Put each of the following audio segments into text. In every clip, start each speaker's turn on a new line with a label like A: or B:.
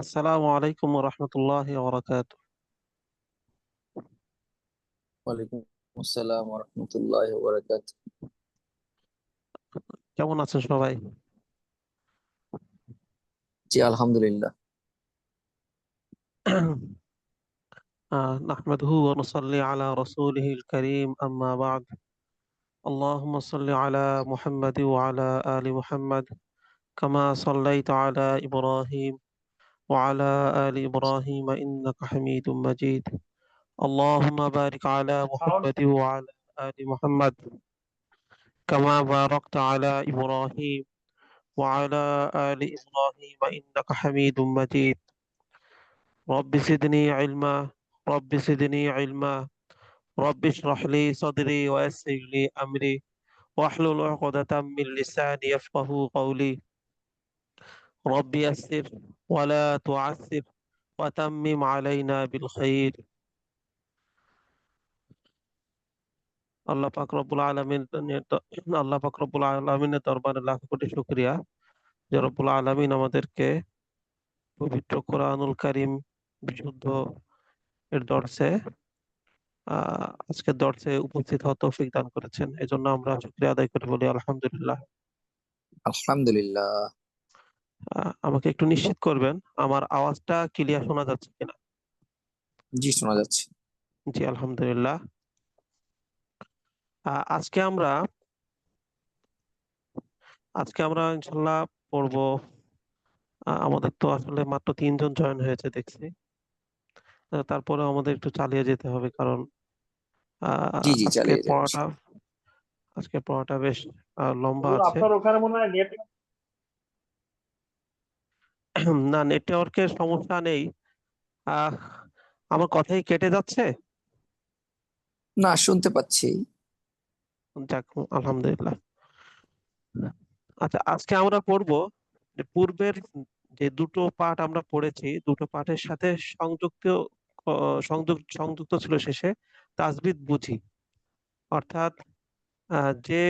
A: আসসালামু আলাইকুম রহমতুল্লাহ ওবরাকাত।
B: ওয়ালাইকুম আসসালাম রহমতুল্লাহ বারাকাত।
A: কেমন আছেন সবাই?
B: জি আলহামদুলিল্লাহ।
A: নাহমাদুহু ওয়া নুসাল্লি আলা রাসূলিহিল কারীম, আম্মা বা'দ। আল্লাহুম্মা সাল্লি আলা মুহাম্মাদ ওয়া আলা আলি মুহাম্মাদ কামা সাল্লাইতা আলা ইব্রাহিম ওয়া আলা আলি ইব্রাহিম ইন্নাকা হামিদুম মাজিদ। আল্লাহুম্মা বারিক আলা মুহাম্মাদ ওয়া আলা আলি মুহাম্মাদ কামা বারাকতা আলা ইব্রাহিম ওয়া আলা আলি ইব্রাহিম ইন্নাকা হামিদুম মাজিদ। رب زدني علما رب زدني علما رب اشرح لي صدري ويسر لي أمري واحلل عقدة من لساني يفقه قولي. رب يسر ولا تعسر وتمم علينا بالخير. আল্লাহ পাক রব্বুল আলামিন আল্লাহ পাক রব্বুল আলামিনের দরবারে লাখ কোটি শুকরিয়া যে রব্বুল আলামিন আমাদেরকে পবিত্র কোরআনুল কারীম বিশুদ্ধ এর দর্শে আজকের দর্শে উপস্থিত হওয়ার তৌফিক দান করেছেন। এজন্য আমরা শুকরিয়া আদায় করে বলি আলহামদুলিল্লাহ।
B: আলহামদুলিল্লাহ।
A: আমাকে একটু নিশ্চিত করবেন আমার আওয়াজটা ক্লিয়ার শোনা যাচ্ছে কিনা?
B: জি শোনা যাচ্ছে।
A: জি আলহামদুলিল্লাহ। আজকে আমরা ইনশাল্লাহ পড়বো। আমাদের তো আসলে মাত্র 3 জন জয়েন হয়েছে দেখছি। তারপরে আমাদের একটু চালিয়ে যেতে হবে, কারণ
B: জি জি
A: আজকের
B: চালিয়ে যান
A: পড়াটা
B: ইনশাআল্লাহ।
A: আজকের পড়াটা বেশ লম্বা
C: হুজুর,
A: আছে।
C: আপনার ওখানে মনে হয় নেট।
A: না, নেটওয়ার্কের সমস্যা নেই। আহ আমার কথাই কেটে যাচ্ছে।
B: না শুনতে পাচ্ছি।
A: যাক, আলহামদুলিল্লাহ। আচ্ছা, আজকে আমরা পড়বো যে পূর্বের যে দুটো পাঠ আমরা পড়েছি, দুটো পাঠের সাথে সংযুক্ত সংযুক্ত ছিল শেষে তাজবিদ বুঝি। অর্থাৎ যে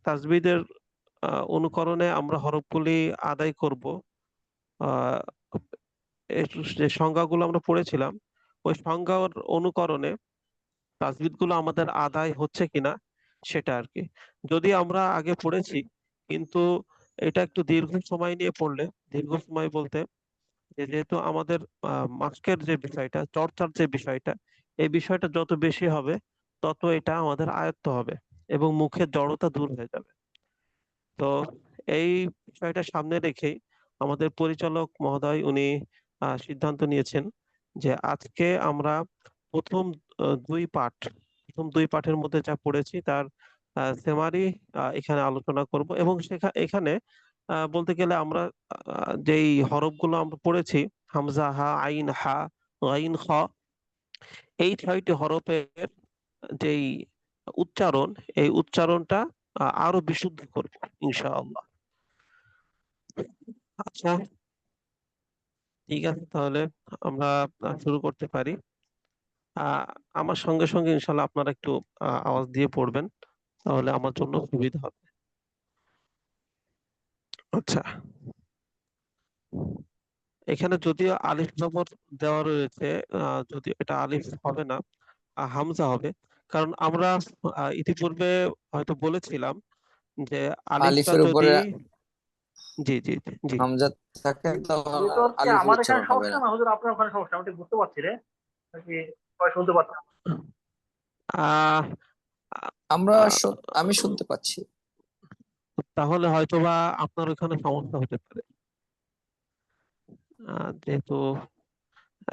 A: তাজবিদের অনুকরণে আমরা হরফগুলি আদায় করব, আহ, এর যে সংজ্ঞাগুলো আমরা পড়েছিলাম, ওই সংজ্ঞার অনুকরণে তাজবিদ গুলো আমাদের আদায় হচ্ছে কিনা সেটা আর কি। যদি আমরা আগে পড়েছি, কিন্তু এটা একটু দীর্ঘ সময় নিয়ে পড়লে, দীর্ঘ সময় বলতে যেহেতু আমাদের মাস্কের যে বিষয়টা, চর্চার যে বিষয়টা, এই বিষয়টা যত বেশি হবে তত এটা আমাদের আয়ত্ত হবে এবং মুখের জড়তা দূর হয়ে যাবে। তো এই বিষয়টা সামনে রেখেই আমাদের পরিচালক মহোদয় উনি সিদ্ধান্ত নিয়েছেন যে আজকে আমরা প্রথম দুই পাঠ, প্রথম দুই পাঠের মধ্যে যা পড়েছি তার সেমারি এখানে আলোচনা করব। এবং এখানে বলতে গেলে আমরা যেই হরফগুলো আমরা পড়েছি, হামজা, হা, আইন, হা, গাইন, খ, এই 6টি হরফের যেই উচ্চারণ, এই উচ্চারণটা আরো বিশুদ্ধ করব ইনশাআল্লাহ। আচ্ছা, ঠিক আছে, তাহলে আমরা শুরু করতে পারি। আহ আমার সঙ্গে সঙ্গে ইনশাল্লাহ আপনারা একটু আওয়াজ দিয়ে পড়বেন, তাহলে আমার জন্য সুবিধা হবে। আচ্ছা, এখানে যদিও আলিফ জবর দেওয়া রয়েছে, যদিও এটা আলিফ হবে না, হামজা হবে। কারণ আমরা ইতিপূর্বে হয়তো বলেছিলাম যে আলিফটা
B: আলিফের
A: যদি,
B: উপরে
A: জি জি জি,
B: হামজা থাকে তাহলে
C: নেটওয়ার্ক কি
B: আলিফের
C: আমার এখানে
B: উচ্চারণ হবে
C: সমস্যা
B: না।
C: না হুজুর, আপনার ওখানে সমস্যা? আমি ঠিক বুঝতে পারছি রে, নাকি সবাই শুনতে পাচ্ছেন?
A: আহ
B: আমরা
A: আহ,
B: আমি শুনতে পাচ্ছি।
A: তাহলে হয়তোবা আপনার ওখানে সমস্যা হতে পারে। যেহেতু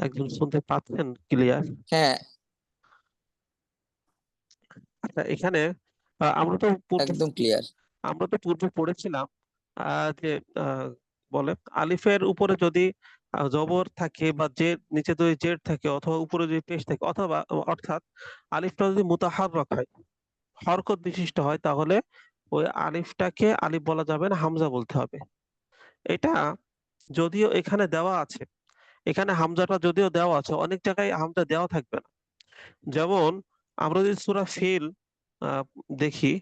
A: একজন শুনতে পাচ্ছেন ক্লিয়ার।
B: হ্যাঁ
A: আচ্ছা, এখানে
B: একদম ক্লিয়ার।
A: আমরা তো পূর্বে পড়েছিলাম যে আহ, বলে আলিফের উপরে যদি জবর থাকে বা জের, নিচে যদি জের থাকে অথবা উপরে যদি পেশ থাকে, অথবা অর্থাৎ আলিফটা যদি মুতাহাররক হয়, হরকত বিশিষ্ট হয়, তাহলে ওই আলিফটাকে আলিফ বলা যাবে না, হামজা বলতে হবে। এটা যদিও এখানে দেওয়া আছে, এখানে হামজাটা যদিও দেওয়া আছে, অনেক জায়গায় হামজা দেওয়া থাকবে না। যেমন আমরা যদি সূরা ফিল আহ, দেখি,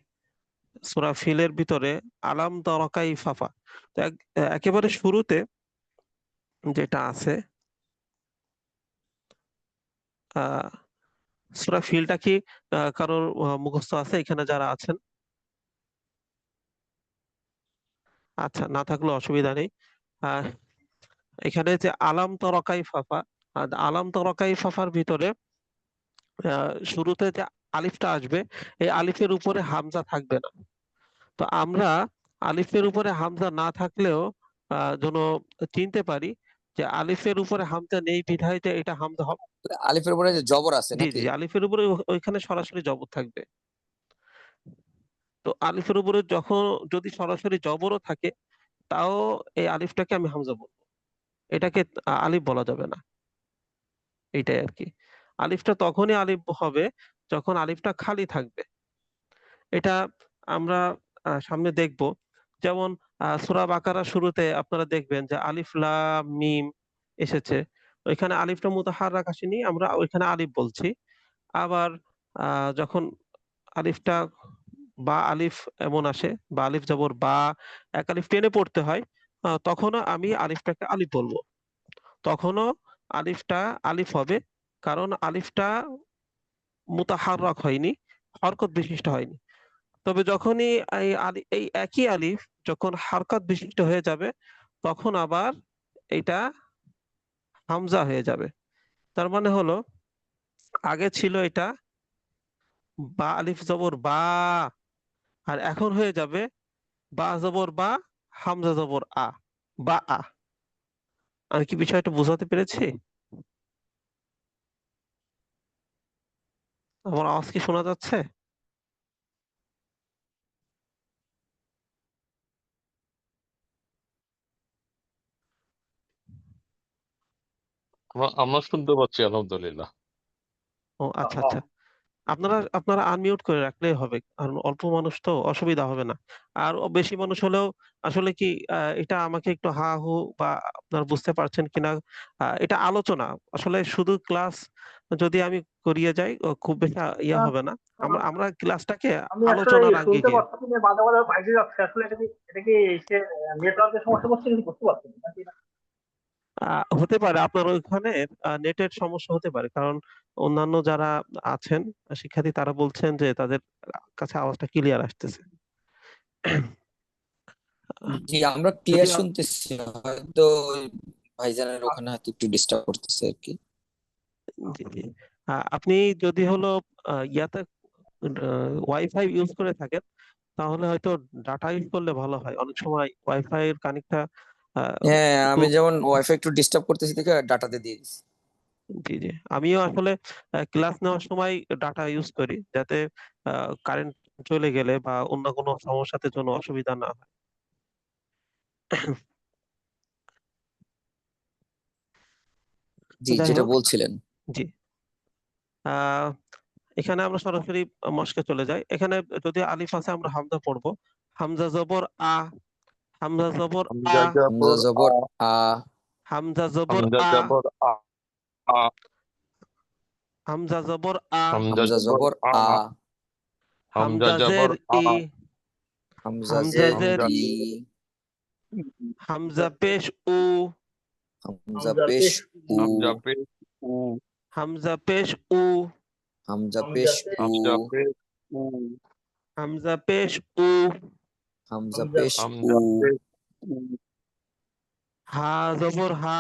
A: সূরা ফিলের ভিতরে আলাম তারা কাইফা, তো একেবারে শুরুতে যেটা আছে সূরা ফিলটা কি কারোর মুখস্থ আছে এখানে যারা আছেন? আচ্ছা, না থাকলে অসুবিধা নেই। আহ, এখানে যে আলাম তরা কাইফা, আলাম তরা কাইফার ভিতরে শুরুতে যে আলিফটা আসবে, এই আলিফের উপরে হামজা থাকবে না। তো আমরা আলিফের উপরে হামজা না থাকলেও যেন চিনতে পারি যে আলিফের উপরে হামজা নেই বিধায় যে এটা হামজা হবে।
B: আলিফের উপরে যে জবর আছে
A: জি
B: নাকি?
A: জি, আলিফের উপরে ওইখানে সরাসরি জবর থাকবে। তো আলিফের উপরে যখন যদি সরাসরি জবরও থাকে, তাও এই আলিফটাকে আমি হামজা বলবো, এটাকে আলিফ বলা যাবে না। এইটাই আর কি। আলিফটা তখনই আলিফ হবে যখন আলিফটা খালি থাকবে। এটা আমরা সামনে দেখব। যেমন সূরা বাকারার শুরুতে আপনারা দেখবেন যে আলিফ লাম মিম এসেছে, ওইখানে আলিফটা মুতাহাররাক আসেনি, আমরা ওইখানে আলিফ বলছি। আবার যখন আলিফটা বা আলিফ এমন আসে, বা আলিফ জবর বা, এক আলিফ টেনে পড়তে হয়, তখনও আমি আলিফটাকে আলিফ বলবো। তখনও আলিফটা আলিফ হবে, কারণ আলিফটা মুতাহাররাক হয়নি, হরকত বিশিষ্ট হয়নি। তবে যখনই এই একই আলিফ যখন হারকাত বিশিষ্ট হয়ে যাবে, তখন আবার এটা হামজা হয়ে যাবে। তার মানে হলো আগে ছিল এটা বা আলিফ জবর বা, আর এখন হয়ে যাবে বা জবর বা, হামজা জবর আ, বা আ। আমি কি বিষয়টা বোঝাতে পেরেছি? আমার আওয়াজ কি শোনা যাচ্ছে?
D: আমরা শুনতে পাচ্ছি আলহামদুলিল্লাহ।
A: ও আচ্ছা আচ্ছা, আপনারা আপনারা আনমিউট করে রাখলেই হবে, কারণ অল্প মানুষ তো অসুবিধা হবে না। আর বেশি মানুষ হলেও আসলে কি এটা আমাকে একটু হা হু বা আপনারা বুঝতে পারছেন কিনা, এটা আলোচনা, আসলে শুধু ক্লাস যদি আমি করিয়ে যাই খুব বেশি ইয়ে হবে না। আমরা আমরা ক্লাসটাকে
C: আমি আসলে
A: আলোচনার আঙ্গিকে।
C: শুনতে পাচ্ছি না, মাঝে মাঝে বাইরে যাচ্ছে। আসলে এটা কি সে নেটওয়ার্কের সমস্যা করছে, কিন্তু বুঝতে পারছি না নাকি না?
A: হতে পারে আপনার ওইখানে নেটের সমস্যা হতে পারে, কারণ অন্যান্য যারা আছেন শিক্ষার্থী তারা বলছেন যে তাদের কাছে আওয়াজটা ক্লিয়ার আসতেছে।
B: জি, আমরা
A: যদি
B: ক্লিয়ার শুনতেছি, হয়তো ওই ভাইজানের ওখানে হয়তো একটু ডিস্টার্ব করতেছে আর কি।
A: জি জি, আপনি যদি হলো ইয়াতে ওয়াইফাই ইউজ করে থাকেন, তাহলে হয়তো ডাটা ইউজ করলে ভালো হয়। অনেক সময় ওয়াইফাই এর কানেক্টটা
B: হ্যাঁ,
A: একটু।
B: আমি যেমন ওয়াইফাই একটু ডিস্টার্ব করতেছি দেখে ডাটাতে দিয়ে দিচ্ছি।
A: জি জি, আমিও আসলে ক্লাস নেওয়ার সময় ডাটা ইউজ করি, যাতে কারেন্ট চলে গেলে বা অন্য কোনো সমস্যাতে জন্য অসুবিধা না হয়।
B: জি,
A: যাই
B: যেটা
A: হোক,
B: বলছিলেন।
A: জি, আহ এখানে আমরা সরাসরি মস্কে চলে যাই। এখানে যদি আলিফ আছে আমরা হামজা পড়বো। হামজা জবর আ, হামজা জবর আ,
D: হামজা
B: হামজা
D: জবর আ,
B: জবর আ,
A: হামজা জবর
D: হামজা
A: আ,
D: জবর আ, আ,
A: হামজা জবর আ,
D: হামজা
B: হামজা
D: জবর
B: জবর
D: আ,
B: আ,
D: হামজা
A: হামজা
D: জবর
A: জের
D: আ,
A: ই,
B: হামজা
A: হামজা
B: জের
A: জের
D: হামজা
B: ই,
A: ই, হামজা পেশ উ,
B: হামজা
C: হামজা
B: পেশ
C: পেশ
B: উ,
D: হামজা পেশ উ,
A: হামজা পেশ উ,
B: হামজা
C: হামজা
B: পেশ
C: পেশ
B: উ,
D: হামজা পেশ উ,
A: হামজা পেশ উ,
B: হামজা
C: হামজা
B: পেশ উ,
D: হামজা পেশ উ,
A: হা জবর হা,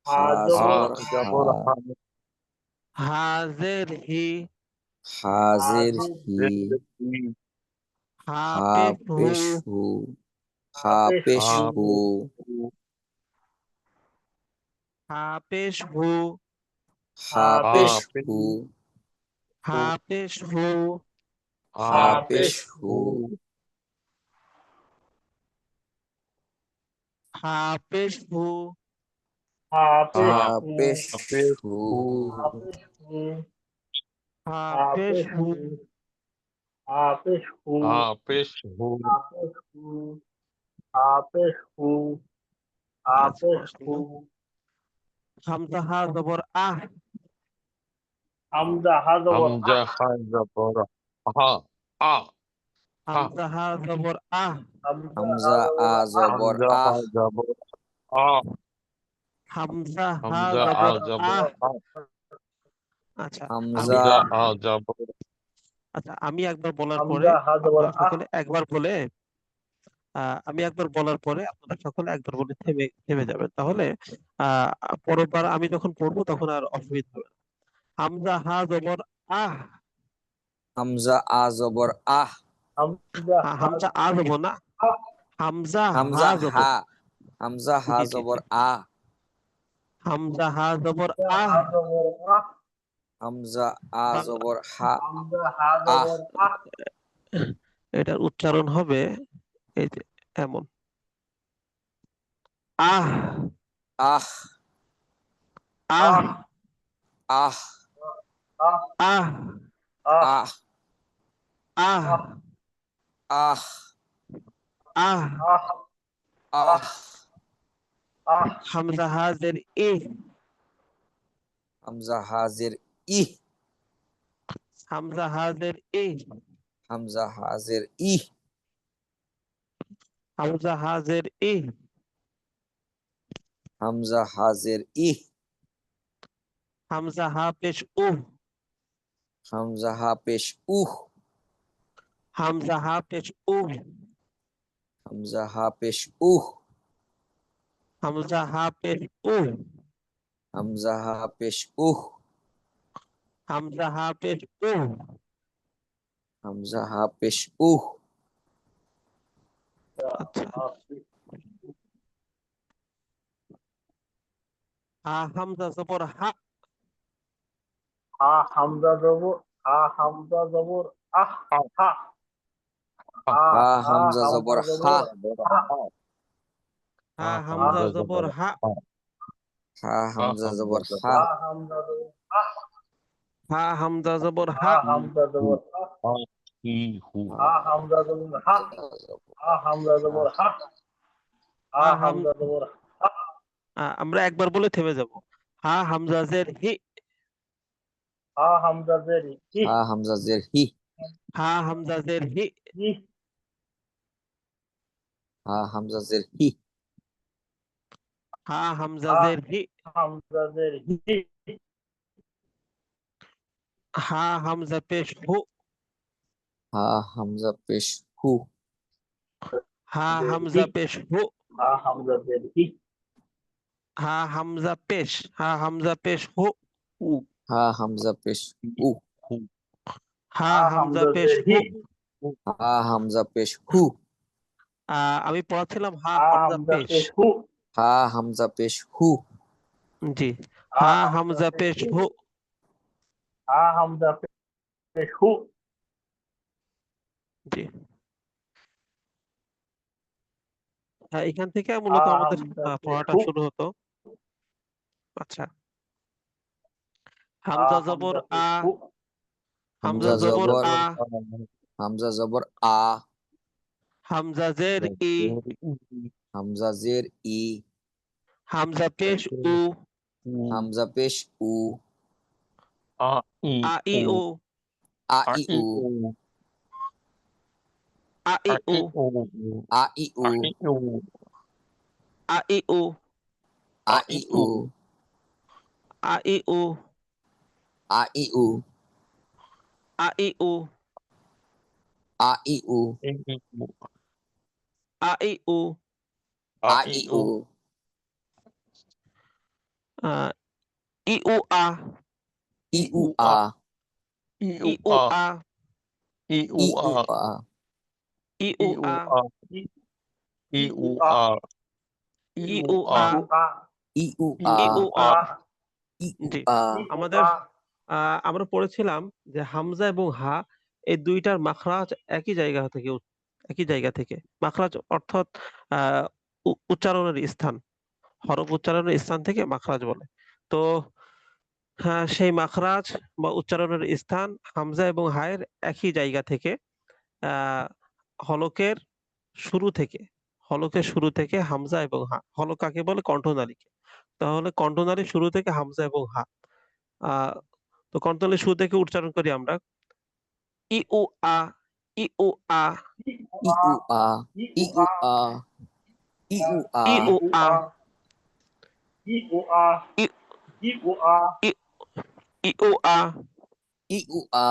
C: হা
B: হা
C: জবর
D: হা
B: জবর হা,
D: জবর হা,
A: হা জের হি,
C: হা
B: হাজির
C: জের
B: হি,
D: জের ই,
A: হা
B: হা
A: পেশ হু,
B: পেশ হু,
C: হা
B: হা
C: পেশ
B: পেশ
D: হা
B: হু,
D: পেশ উ,
A: হা পেশ হু,
B: হা
C: হা
D: হা
B: পেশ
C: পেশ
D: পেশ
B: হু,
A: হা পেশ হু,
D: হা
B: হা
C: হা
B: পেশ
D: পেশ
C: পেশ
B: হু,
D: উ,
A: হা পেশ হু,
C: হা
D: হা
C: পেশ
B: হা
C: হু,
B: পেশ
D: পেশ
B: হু,
D: উ,
C: হা পেশ হু,
A: হা
C: হা
A: পেশ
C: পেশ
A: হু,
C: হু, হা পেশ হু,
D: হা পেশ হু,
C: হা পেশ হু, হা পেশ হু, হা
A: আচ্ছা
C: পেশ হু,
A: মাশাআল্লাহ। হামজা হা জবর আহ,
C: হামজা হা জবর
D: হামজা
C: আহ,
D: হা জবর হা, আ, হা,
A: হামজা হা জবর আহ,
C: হামজা হা
B: হামজা আ
C: জবর আহ,
B: জবর
D: হামজা
B: আহ,
D: হা জবর আ,
A: হামজা হা
D: হামজা আ
A: জবর
D: জবর
A: আহ।
D: আ
A: আচ্ছা আমি
B: হামজা
D: হামজা আ জবর
A: আচ্ছা আমি একবার বলার পরে
C: হামজা হা জবর
A: আপনারা সকলে একবার বলে আমি একবার বলার পরে আপনারা সকলে একবার বলে থেমে থেমে যাবেন, তাহলে পরের বার আমি যখন পড়বো তখন আর অসুবিধা হবে না। হামজা হা জবর আহ।
B: হামজা আ জবর আহ।
C: হামজা হা
A: হামজা আ জবর না,
C: আহ।
A: হামজা হা
B: হামজা
A: জবর।
B: হা। হামজা হা
A: জি জি
B: জবর
A: জি,
B: আ।
A: হামজা হা জবর আহ।
C: হা জবর আহ।
B: হামজা আ
A: বাংলা
B: জবর হা।
C: হামজা হা
B: আহ।
C: জবর আহ।
A: এটার উচ্চারণ হবে এই যে এমন, আহ
B: আহ।
A: আহ
C: আহ
B: আহ।
C: আহ
A: আহ
C: আহ
B: আহ।
A: আহ
B: আহ।
A: আহ।
C: আহ
B: আহ।
C: আহ
A: হামজা হাজের ই।
B: হামজা হাজের ইহ।
A: হামজা হাজের ই।
B: হামজা হাজের ইহ।
A: হামজা হাজের ই।
B: হামজা হাজের ইহ।
A: হামজা হা পেশ উহ।
B: হামজা হা পেশ উহ।
A: হামজা হা পেশ উহ।
B: হামজা হা পেশ উহ।
A: হামজা হা পেশ উহ।
B: হামজা হা পেশ উহ।
A: হামজা হা পেশ উহ।
B: হামজা হা পেশ উহ।
A: আচ্ছা, হা হামজা জবর হা।
C: হা হামজা জবর হা হামজা জবর আহ
D: আ
C: হা
D: আ
C: হা
B: হা
C: হা
B: হামজা
C: হামজা
B: জবর হা।
C: জবর হা
A: হা
D: আ
A: হামজা
D: হামজা
A: জবর
D: জবর
A: হা।
D: আ
B: হা
D: আ
B: হামজা
D: হামজা
B: জবর
D: জবর
B: হা।
C: হা হামজা জবর আহ
A: হা হামজা জবর
C: হা
A: হা।
C: হামজা জবর আহ
D: আ হি হু
B: হা
C: হা হামজা জবর হা
B: হামজা জবর
C: হা হামজা জবর হা হা
A: হা হাম
C: হামজা জবর হা
A: আমরা একবার বলে থেমে যাব। হা হামজা জের হি।
C: হা হামজা জের হি
B: হা হামজা জের হি।
A: হা হামজা জের হি।
C: হি
B: হা হামজা জের হি।
A: হা হামজা
C: হা
A: জের হি।
C: হামজা জের হি
A: হা হামজা পেশ হু।
B: হা হামজা পেশ হু।
A: হা
C: জের হি
A: হামজা পেশ হু।
C: হা হামজা জের হি
A: হা হামজা পেশ, হা হামজা পেশ হু।
D: উ
B: হা হামজা পেশ উ।
D: হু
A: হা
C: হা
A: হামজা
C: হামজা
A: পেশ
C: জের
A: হু।
C: হি
B: হা হামজা পেশ হু।
A: আমি পড়াচ্ছিলাম হা
C: হা
A: হামজা
C: হামজা
A: পেশ।
C: পেশ হু
B: হা হামজা পেশ হু।
A: জি,
C: হা
A: হা
C: হামজা
A: হামজা
C: পেশ
A: পেশ
C: হু
A: হু।
C: হা হামজা পেশ হু
A: জি, হ্যাঁ এখান থেকে
C: হা
A: মূলত আমাদের
C: হামজা পেশ
A: পড়াটা
C: হু
A: শুরু হতো। আচ্ছা,
C: হা
A: হামজা জবর
C: হামজা
A: আ।
C: পেশ হু
A: হামজা
B: হামজা
A: জবর
B: জবর
A: আ।
B: হামজা জবর আ।
A: হামজা জের ই।
B: হামজা জের ই।
A: হামজা পেশ উ।
B: হামজা পেশ উ।
D: আ ই
A: আ ই
D: উ
A: উ।
B: আ
D: আ
B: ই
D: ই
B: উ।
D: উ
A: আ ই
D: আ
A: উ।
D: ই উ
B: আ ই উ।
D: আ ই উ
A: আ ই উ।
B: আ
D: আ
B: ই
D: ই
B: উ।
D: উ
A: আ ই উ।
B: আ ই উ।
A: আ ই উ।
B: আ ই উ।
D: ই ই উ
A: আ ই উ।
D: আ
B: আ
D: ই
B: ই
D: উ
B: উ।
A: আহ, ই উ আ।
B: ই
D: ই
B: উ
D: উ
B: আ।
D: আ ই উ
A: ই উ
D: আ
A: আ।
D: ই উ
B: ই উ
D: আ
B: আ।
A: ই
D: ই
A: উ
D: উ
A: আ।
D: আ
C: ই
D: ই
C: ই
D: উ
C: উ আ
D: আ ই
A: ই
D: উ
A: উ
D: আ
A: আ।
C: উ আ
B: ই উ
D: ই
B: আ।
A: ই
D: উ
A: উ
C: আ
A: আ।
B: ই উ
A: জি,
B: আ।
C: ই উ
A: আমাদের
C: আ
A: আমরা পড়েছিলাম যে হামজা এবং হা এই দুইটার মাখরাজ একই জায়গা থেকে মাখরাজ অর্থাৎ উচ্চারণের স্থান, হরফ উচ্চারণের স্থান থেকে মাখরাজ বলে। তো হ্যাঁ, সেই মাখরাজ বা উচ্চারণের স্থান হামজা এবং হায়ের একই জায়গা থেকে, আহ হলকের শুরু থেকে হলকের শুরু থেকে হামজা এবং হা। হলক কাকে বলে? কণ্ঠনালীকে। তাহলে কণ্ঠনালীর শুরু থেকে হামজা এবং হা। আহ তো কণ্ঠনালীর শুরু থেকে উচ্চারণ করি আমরা, ই উ আ। ই উ আ।
C: ই উ
B: ই
C: আ
B: উ আ।
C: ই
B: ই
C: উ
B: উ
C: আ
B: আ। ই উ আ।
A: ই উ
C: উ
A: আ।
C: আ ই ও আ
A: ই
C: ই ও আ
A: ই ই ও আ
B: ই উ আ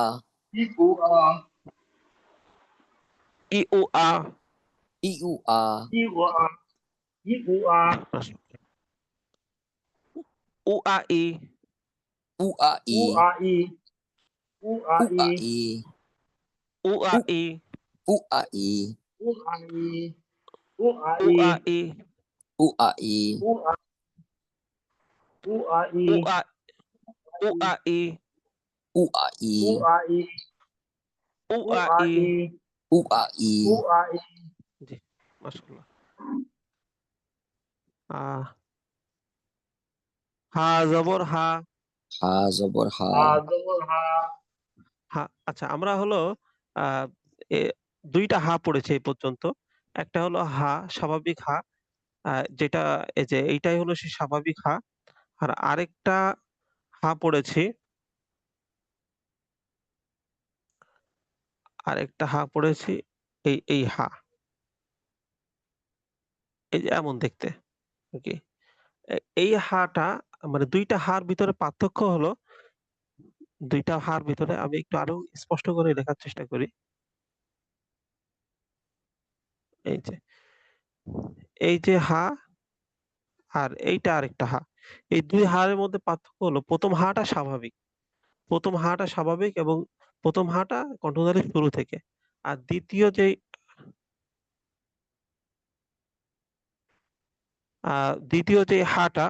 C: ই ও আ
A: ই ও আ
B: ই উ আ
C: ই ও আ ই ও আ
A: উ আ ই
B: উ আ
C: উ
B: ই
C: আ ই উ আ
B: উ
C: ই
B: আ ই
A: উ আ ই
B: উ আ ই
C: উ আ ই উ আ
A: উ
C: ই
A: আ ই
B: উ আ ই
C: উ আ উ আ ই
A: উ আ উ আ ই
B: উ আ ই
C: উ আ ই
A: উ
C: উ
A: আ
C: আ
A: ই
C: ই
B: উ আ ই
C: উ আ ই
A: জি মাশাআল্লাহ হা জবর হা
B: হা জবর হা
C: হা জবর হা
A: হা আচ্ছা আমরা হলো আহ এ দুইটা হা পড়েছি এই পর্যন্ত। একটা হলো হা স্বাভাবিক হা, যেটা এই যে এইটাই হলো সেই স্বাভাবিক হা। আর আরেকটা হা পড়েছি, আরেকটা হা পড়েছি এই হা, এই যে এমন দেখতে কি। এই হাটা মানে দুইটা হার ভিতরে পার্থক্য হলো, দুইটা হার ভিতরে আমি একটু আরো স্পষ্ট করে লেখার চেষ্টা করি। এই যে এই যে হা আর এইটা আরেকটা হা, এই দুই হারের মধ্যে পার্থক্য হলো প্রথম হাটা স্বাভাবিক, প্রথম হাটা স্বাভাবিক এবং প্রথম হাটা কণ্ঠনালীর শুরু থেকে। আর দ্বিতীয় যে হাটা,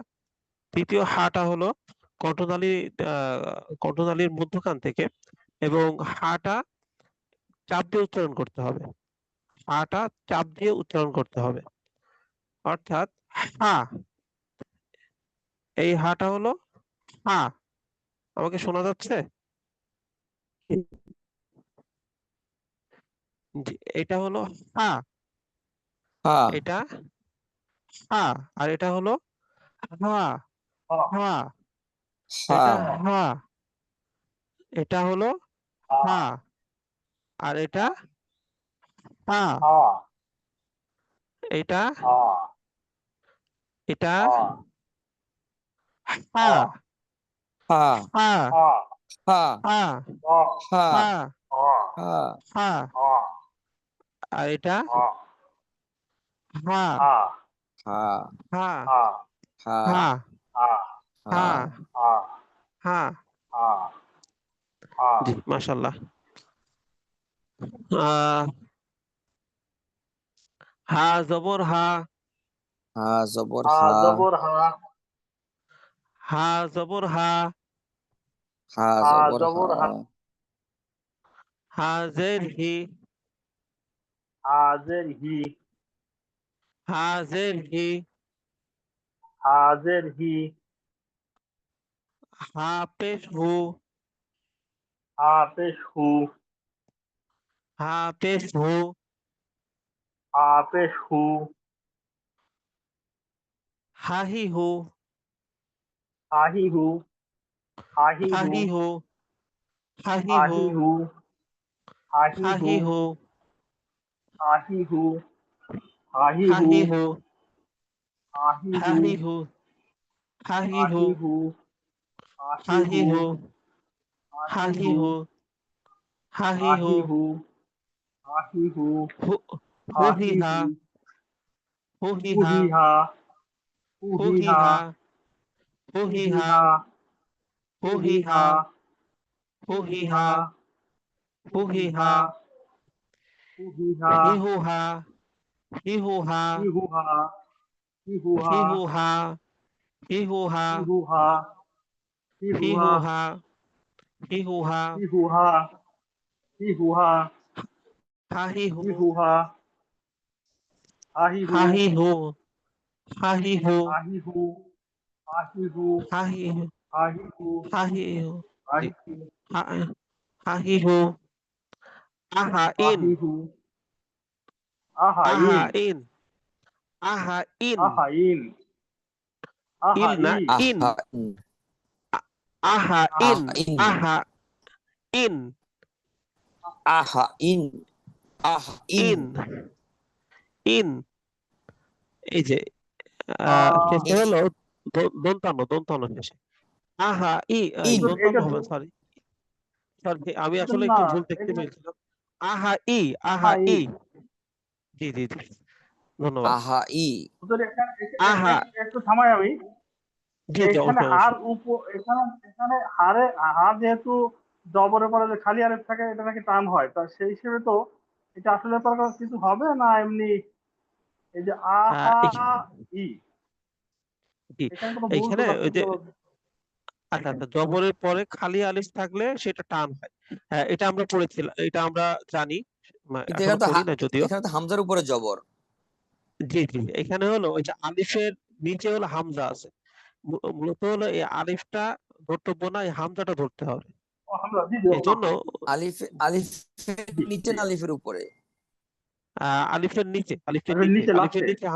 A: দ্বিতীয় হাটা হলো কণ্ঠনালী কণ্ঠনালীর মধ্যখান থেকে, এবং হাটা চাপ দিয়ে উচ্চারণ করতে হবে, হাটা চাপ দিয়ে উচ্চারণ করতে হবে। অর্থাৎ হা, এই হাটা হলো হা। আমাকে শোনা যাচ্ছে? জি, এটা হলো হা,
B: হা
A: এটা হা, আর এটা হলো হা।
C: হা
A: হা,
B: হা
A: এটা হা, এটা হলো
C: হা
A: হা, আর এটা হা,
C: হা
A: এটা
C: হা
A: এটা
C: হা
A: হা,
B: হা
A: হা,
C: হা
B: হা
A: হা,
C: হা
B: হা
A: হা,
C: হা
B: হা
A: হা,
C: হা
A: আর এটা
C: হা
A: হা,
C: হা
B: হা
A: হা,
C: হা
B: হা
A: হা,
C: হা
A: হা,
C: হা
A: হা।
C: হা হা
A: জি মাশাআল্লাহ। আহ হা জবর হা,
B: হা জবর
C: হা
B: হা
C: জবর হা
A: হা জবর হা,
B: হা
C: হা
B: জবর হা
C: জবর হা
A: হা জের হি,
C: হা জের হি
A: হা জের হি,
C: হা জের হি
A: হা পেশ হু,
C: হা পেশ হু
A: হা পেশ হু,
C: হা পেশ হু
A: হা হি হু,
C: হা হি হু হা হি
A: হা
C: হু
A: হি হু, হা হি
C: হা
A: হু,
C: হি হু হা হি
A: হা
C: হু
A: হি হু,
C: হা হি হু হা হি
A: হা
C: হু
A: হি হু,
C: হা হি
A: হা
C: হু
A: হি হু, হা হি
C: হা
A: হু,
C: হি হু হা
A: হা
C: হি
A: হি
C: হু
A: হু,
C: হা
A: হা
C: হি
A: হি
C: হু
A: হু, হা হি
C: হা
A: হু,
C: হি হু হা হি হু
A: হু হু
C: হা
A: হি
C: হি
A: হা,
C: হু
A: হু হি
C: হু
A: হা,
C: হি হা হু
A: হু
C: হি
A: হি
C: হা
A: হা, হু
C: হু
A: হি
C: হি
A: হা,
C: হা
A: হু
C: হু
A: হি
C: হি
A: হা,
C: হা
A: হু
C: হু
A: হি
C: হি
A: হা,
C: হা হু
A: হু
C: হি
A: হি
C: হা
A: হা,
C: হু হি হা
A: হি হু হা, হি হু হা,
C: হি হু হা হি হু
A: হি
C: হা
A: হু হা, হি হু হা,
C: হি হু হা হি হু
A: হি
C: হা
A: হু হা, হি হু হা,
C: হি হু হা হি হু হা
A: হা হি হু,
C: হি হু হা হা হি হু
A: হা হি হু, হা হি হু,
C: হা হি হু হা হি হু
A: হা হি হু,
C: হা হি হু
A: হা হি হু,
C: হা
A: জি,
C: হি হু
A: হা হা হি হু, আহা
C: হা
A: ইন,
C: হি হু আহা
A: আহা
C: ইন
A: ইন, আহা ইন,
C: আহা ইন আহা
A: ইল না
C: ইন
A: ইন,
B: আহা ইন
A: আহা ইন,
B: আহা ইন
A: আহা ইন,
B: আহা ইন আহা ইন
A: ইন, ইন। এই যে
C: আ
A: শেষে হলো দন্তান্ন শেষে। আহা ই এই
B: ইন
A: দন্তান্ন
C: এটা
A: হবে, সরি সরি, আমি
C: এটা
A: আসলে
C: না,
A: একটু ভুল দেখতে
C: এটা
A: পেয়েছিলাম। আহা ই, আহা
C: আহা ই।
A: ই, জি জি জি, ধন্যবাদ।
B: আহা ই
C: হুজুর এখানে
A: আহা,
C: একটু থামাই আমি।
A: জি জি,
C: এখানে
A: অবশ্যই
C: হার
A: অবশ্যই।
C: এখানে এখানে হার যেহেতু জবরের পরে যে খালি আলিফ থাকে এটা নাকি টান হয়, তা সেই হিসেবে তো এটা আসলে পরে কিছু হবে না এমনি। এই যে আহা ই,
A: জি,
C: এখানে কোনো ভুল
A: এইখানে
C: টুল আছে
A: ওই যে
C: তো?
A: আচ্ছা আচ্ছা, জবরের পরে খালি আলিফ থাকলে সেটা টান হয়। হ্যাঁ, এটা আমরা পড়েছিলাম, এটা আমরা জানি,
B: কিন্তু
A: এখনো
B: এখানে তো
A: পড়ি না যদিও।
B: এখানে তো হামজার উপরে জবর।
A: জি জি, এখানে হলো ওই যে আলিফের নিচে হলো হামজা আছে। মূলত হলো এই আলিফটা ধর্তব্য না, এই হামজাটা ধরতে হবে।
C: আমরা জি জি
A: এই জন্য
B: আলিফের
C: জি
B: নিচে না আলিফের উপরে?
A: আলিফের নিচে,
C: নিচে
A: আলিফের
C: লাস্টে।
A: নিচে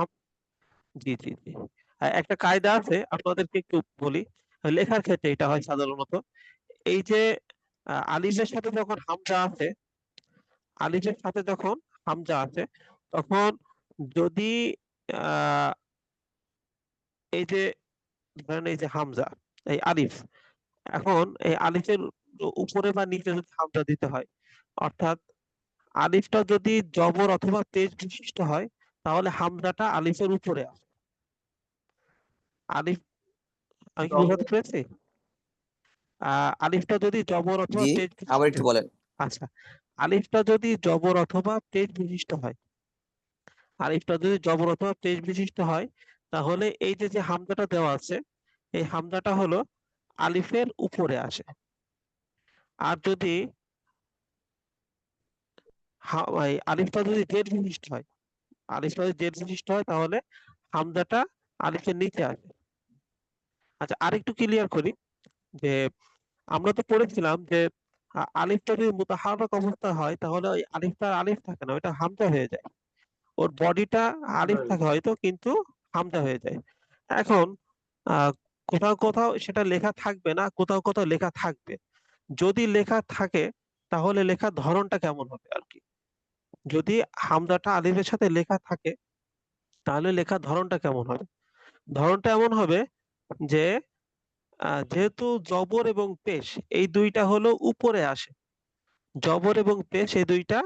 A: জি জি জি। একটা কায়দা আছে, আপনাদেরকে একটু বলি। লেখার ক্ষেত্রে এটা হয় সাধারণত। এই যে আলিফের সাথে যখন হামজা আছে, আলিফের সাথে যখন হামজা আছে, তখন যদি আহ এই যে ধরেন এই যে হামজা, এই আলিফ, এখন এই আলিফের উপরে বা নিচে যদি হামজা দিতে হয়, অর্থাৎ আলিফটা যদি জবর অথবা পেশ বিশিষ্ট হয়, তাহলে হামজাটা আলিফের উপরে আসে। আলিফ, আমি কি বোঝাতে পেরেছি? আলিফটা যদি জবর অথবা
B: জি,
A: পেশ
B: আবার
A: বিশিষ্ট,
B: একটু বলেন।
A: আচ্ছা, আলিফটা যদি জবর অথবা পেশ বিশিষ্ট হয়, আলিফটা যদি জবর অথবা পেশ বিশিষ্ট হয়, তাহলে এই যে যে হামজাটা দেওয়া আছে, এই হামজাটা হলো আলিফের উপরে আসে। আর যদি এই আলিফটা যদি জেড বিশিষ্ট হয়, আলিফটা যদি জেড বিশিষ্ট হয়, তাহলে হামজাটা আলিফের নিচে আসে। আচ্ছা, আরেকটু ক্লিয়ার করি যে আমরা তো পড়েছিলাম যে আলিফটা যদি মুতাহাররক অবস্থা হয়, তাহলে ওই আলিফটা আলিফ থাকে না, ওটা হামজা হয়ে যায়। ওর বডিটা আলিফ থাকে হয়তো, কিন্তু হামজা হয়ে যায়। এখন আহ কোথাও কোথাও সেটা লেখা থাকবে না, কোথাও কোথাও লেখা থাকবে। যদি লেখা থাকে, তাহলে লেখার ধরনটা কেমন হবে আর কি। যদি হামজাটা আলিফের সাথে লেখা থাকে, তাহলে লেখার ধরনটা কেমন হবে? ধরনটা এমন হবে যে যেহেতু জবর এবং পেশ এই দুইটা হলো উপরে আসে, জবর এবং পেশ এই দুইটা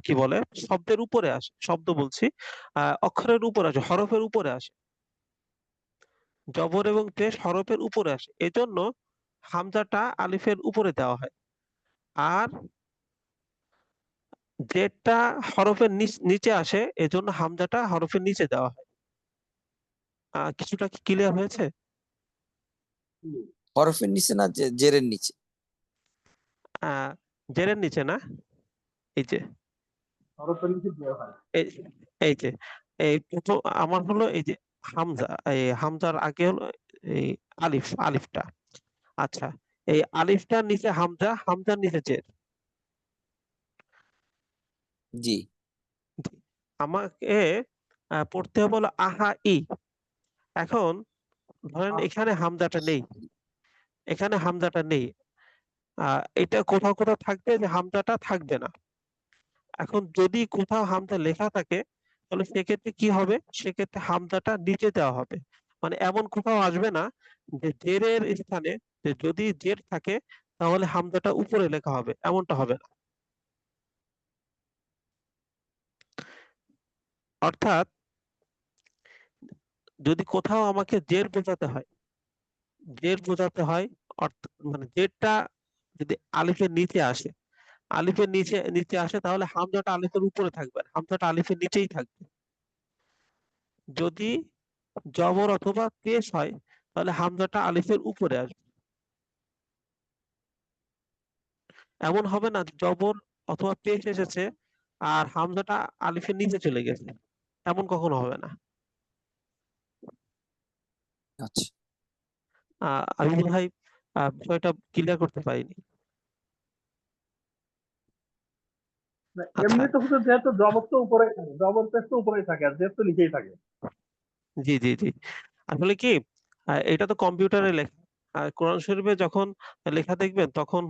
A: কি বলে, শব্দের উপরে আসে, শব্দ বলছি, অক্ষরের উপরে আসে, হরফের উপরে আসে। জবর এবং পেশ হরফের উপরে আসে, এজন্য হামজাটা আলিফের উপরে দেওয়া হয়। আর জেডটা হরফের নিচে আসে, এজন্য হামজাটা হরফের নিচে দেওয়া হয়। কিছুটা কি ক্লিয়ার হয়েছে?
B: হরফের নিচে না জেরের নিচে?
A: আহ জেরের নিচে না, এই যে
C: হরফের নিচে দেওয়া হয়।
A: এই এই যে এই প্রথম আমার হলো এই যে হামজা, এই হামজার আগে হলো এই আলিফটা। আচ্ছা, এই আলিফটার নিচে হামজা, হামজার নিচে জের।
B: জি
A: আমাকে পড়তে হবে হলো আহা ই। এখন ধরেন এখানে হামজাটা নেই, এখানে হামজাটা নেই, এটা কোথাও কোথাও থাকবে, যে হামজাটা থাকবে না। এখন যদি কোথাও হামজা লেখা থাকে, তাহলে সেক্ষেত্রে কি হবে, সেক্ষেত্রে হামজাটা নিচে দেওয়া হবে। মানে এমন কোথাও আসবে না যে জেরের স্থানে, যে যদি জের থাকে তাহলে হামজাটা উপরে লেখা হবে, এমনটা হবে না। অর্থাৎ যদি কোথাও আমাকে জের বোঝাতে হয়, জের বোঝাতে হয়, মানে জেরটা যদি আলিফের নিচে আসে, আলিফের নিচে নিচে আসে, তাহলে হামজাটা আলিফের উপরে থাকবে না, হামজাটা আলিফের নিচেই থাকবে। যদি জবর অথবা পেশ হয়, তাহলে হামজাটা আলিফের উপরে আসবে। এমন হবে না যে জবর অথবা পেশ এসেছে আর হামজাটা আলিফের নিচে চলে গেছে, এমন কখনো হবে না।
B: আচ্ছা।
A: আমি মনে হয় বিষয়টা ক্লিয়ার করতে পারিনি। আচ্ছা,
C: এমনি তো হুজুর যেহেতু জবর তো উপরে থাকে, জবর পেশ তো উপরেই থাকে আর জের তো নিচেই থাকে।
A: জি জি জি, আসলে কি এটা তো কম্পিউটারে লেখা। আর কোরআন শরীফে যখন লেখা দেখবেন, তখন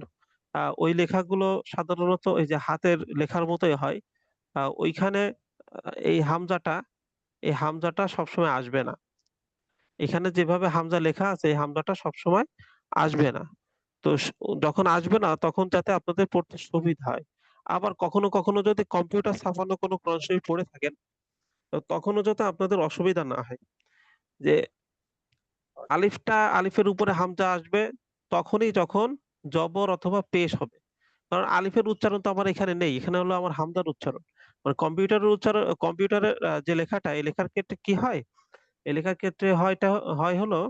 A: ওই লেখাগুলো সাধারণত এই যে হাতের লেখার মতোই হয়। ওইখানে এই হামজাটা, এই হামজাটা সবসময় আসবে না। এখানে যেভাবে হামজা লেখা আছে এই হামজাটা সবসময় আসবে না। তো যখন আসবে না তখন যাতে আপনাদের পড়তে সুবিধা হয়। আবার কখনো কখনো যদি কম্পিউটার ছাপানো কোনো কোরআন শরীফ পড়ে থাকেন তো তখনও যাতে আপনাদের অসুবিধা না হয় যে আলিফের উপরে হামজা আসবে তখনই যখন জবর অথবা পেশ হবে। কারণ আলিফের উচ্চারণ তো আমার এখানে নেই, এখানে হলো আমার হামজার উচ্চারণ। মানে কম্পিউটারের যে লেখাটা এই লেখার ক্ষেত্রে কি হয়, এই লেখার ক্ষেত্রে হয় হলো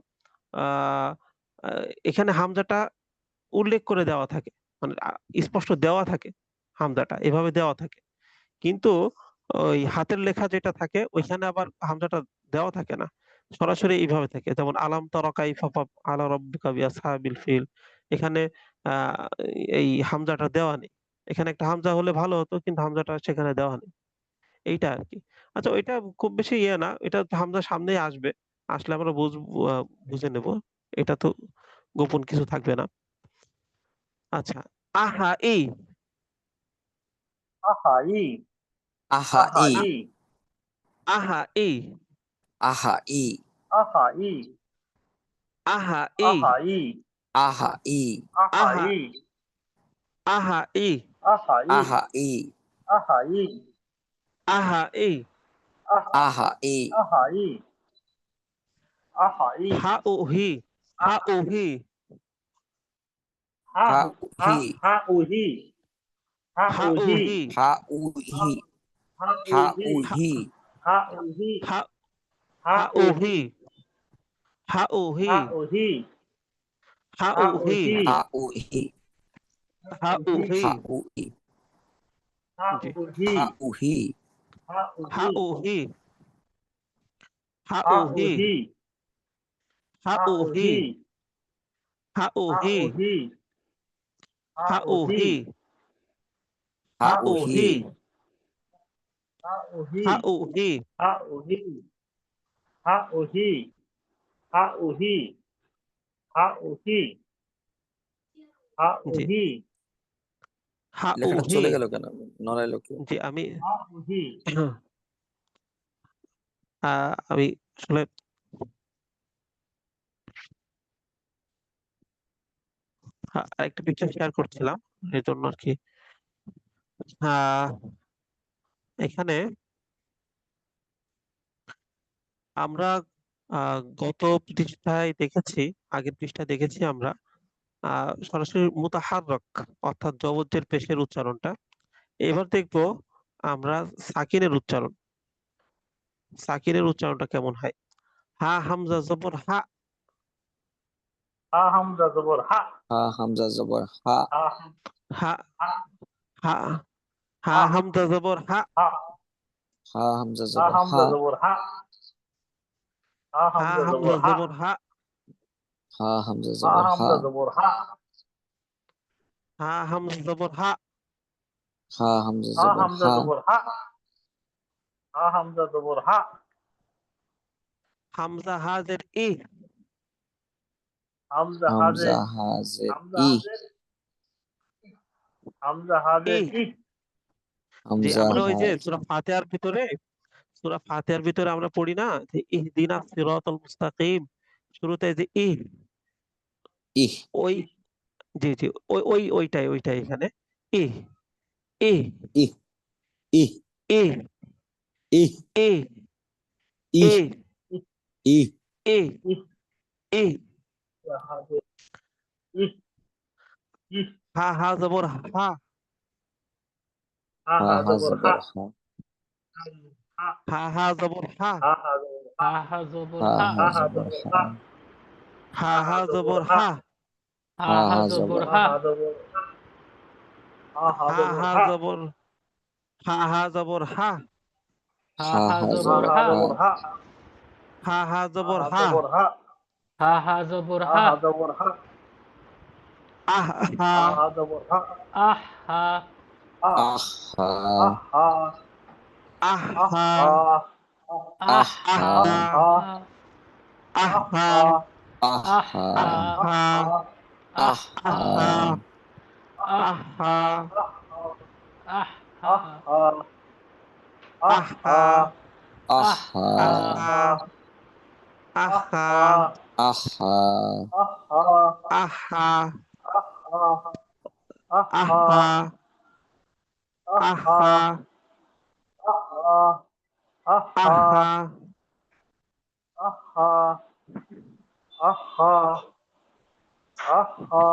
A: আহ আহ, এখানে হামজাটা উল্লেখ করে দেওয়া থাকে, মানে স্পষ্ট দেওয়া থাকে, হামজাটা এভাবে দেওয়া থাকে। কিন্তু ওই হাতের লেখা যেটা থাকে ওইখানে আবার হামজাটা দেওয়া থাকে না, সরাসরি এইভাবে থাকে। যেমন আলাম তারা কাইফা আলা রাব্বিকা বিআসহাবিল ফিল, এখানে আহ এই হামজাটা দেওয়া নেই। এখানে একটা হামজা হলে ভালো হতো, কিন্তু হামজাটা সেখানে দেওয়া নেই, এইটা আর কি। আচ্ছা, ওইটা খুব বেশি ইয়ে না, এটা হামজা সামনেই আসবে, আসলে আমরা বুঝে নেব, এটা তো গোপন কিছু থাকবে না। আচ্ছা, আহা এই,
C: আহা ই
B: আহা
C: আহা
B: ই
C: ই
A: আহা এই,
B: আহা ই
C: আহা ই
A: আহা এই,
C: আহা ই
B: আহা ই
C: আহা
A: আহা
C: ই
A: আহা এই,
C: আহা ই
B: আহা ই
C: আহা ই
A: আহা এই,
C: আহা
B: আহা ই
C: আহা ই আহা ই
A: হা ও হি, হা ও হি,
C: হা
B: হা
C: হা
B: হি
C: হা উ হি হা
A: হা
C: উ
A: ও
C: হি
A: হি,
B: হা উ হি
C: হা উ
B: হা
C: হি
B: উ
A: হা
B: হি
C: হা উ হি
A: হা
C: হা
A: হা
C: উ
A: ও
C: হি
A: হি, হা ও হি,
C: হা উ হি
A: হা
C: হা
A: ও
C: উ
A: হি,
C: হি
B: হা উ হি
A: হা ও হি,
B: হা উ ই
C: হা
A: জি,
C: উ হি
B: হা উ হি
C: হা উ
A: হা
C: হি
A: ও হি, হা
C: হা
A: ও
C: উ
A: হি,
C: হি
A: হা
C: হা
A: ও
C: উ
A: হি,
C: হি
A: হা ও
C: হা
A: হি,
C: উ হি হা
A: হা
C: উ
A: ও
C: হি
A: হি,
B: হা
A: হা
C: হা
B: উ
A: ও
C: উ
B: হি
A: হি,
C: হি হা উ হি
A: হা ও হি,
C: হা উ হি হা উ হি হা উ হি হা উ হি হা উ
A: জি,
C: হি
A: হা ও
B: লেখাটা
A: হি,
B: চলে গেল কেন? নড়াইলো কি?
A: জি আমি
C: হা উ হি
A: আমি আসলে আরেকটা পিকচার শেয়ার করছিলাম, এই জন্য আর কি। আহ এখানে আমরা গত পৃষ্ঠায় দেখেছি, আগের পৃষ্ঠায় দেখেছি আমরা সরাসরি মুতাহাররক অর্থাৎ জবরদের পেশের উচ্চারণটা। এবার দেখবো আমরা সাকিনের উচ্চারণ, সাকিনের উচ্চারণটা কেমন হয়। হা হামজা জবর হা,
C: হা হামজা জবর হা
B: হা হামজা জবর হা
C: হা
A: হা
C: হা
A: হা হা
C: হা
A: হামজা জবর হা,
C: হা
B: হা হামজা
C: হা
B: জবর
C: হামজা
B: হা
C: জবর হা হা
A: হা
C: হামজা
A: হামজা
C: জবর হা
A: জবর হা,
B: হা হামজা
C: হা
B: জবর হা
C: হামজা জবর হা
A: হা হামজা জবর হা,
B: হা হামজা
C: হা
B: জবর
C: হামজা
B: হা
C: জবর হা হা হামজা জবর হা
A: হামজা হাজের ই,
C: হামজা
B: হামজা
C: হাজের
B: হাজের
C: হামজা
B: ই
C: হাজের হামজা
A: ই।
C: হাজের ই
A: যে
B: হামজা
A: আমরা ওই
B: হা
A: যে সূরা ফাতিহার ভিতরে আমরা পড়ি না যে ইহদিনাস সিরাতাল মুস্তাকিম, শুরুতে যে
B: ইহ
A: ওই, জি জি, ওইটাই এখানে ই, ই,
B: ইহ ইহ
A: ই,
B: ইহ
A: ই, ই,
B: ইহ ইহ
A: ই,
C: ই
A: ই।
C: হাজের ই ই
A: হা হা জবর হা,
C: হা
B: হা
C: হা
B: হা
C: জবর হা
B: জবর হা
C: হা
A: হা হা জবর হা,
C: হা হা জবর হা
E: হা হা জবর
B: হা
E: হা
B: হা
C: হা হা
B: জবর
C: জবর
B: হা
C: হা
A: হা
C: হা হা
A: হা
C: জবর
A: জবর
C: হা
A: হা,
E: হা
B: হা
E: হা
B: হা
E: জবর
B: জবর
C: হা
E: হা
C: হা জবর হা হা
A: হা
C: জবর
A: হা
C: হা
A: জবর, হা হা জবর হা,
E: হা
B: হা
E: হা
B: হা
C: হা
E: জবর
B: জবর
C: হা
E: হা
B: হা
C: জবর হা
A: হা হা
C: হা
A: জবর
C: হা
A: হা,
C: জবর হা
E: হা হা জবর
C: হা
E: হা
C: হা জবর হা
A: আহ হা,
C: হা হা জবর হা
E: আহ হা
C: আহ
B: আহ হা
C: আহ হা
A: আহ
C: আহ
A: হা,
C: হা
E: আহ
B: আহ
A: আহ
B: হা
E: হা
A: হা,
C: হা
A: আহ
C: আহ
A: হা,
C: হা
B: আহ
E: আহ
B: হা
E: হা
A: আহ
C: আহ
A: হা,
C: হা
E: আহ
B: আহ
A: আহ
E: হা
A: হা,
B: হা
E: আহ
A: আহ হা,
E: আহ হা
C: আহ হা আহ
A: আহ হা,
C: হা
B: আহ
E: আহ
B: হা
A: আহ
E: হা
A: হা,
C: আহ
A: আহা
B: আহা
A: আহা
C: আহা
A: আহা
C: আহা
A: আহা
C: আহা
A: আহা
C: আহা আহা আহা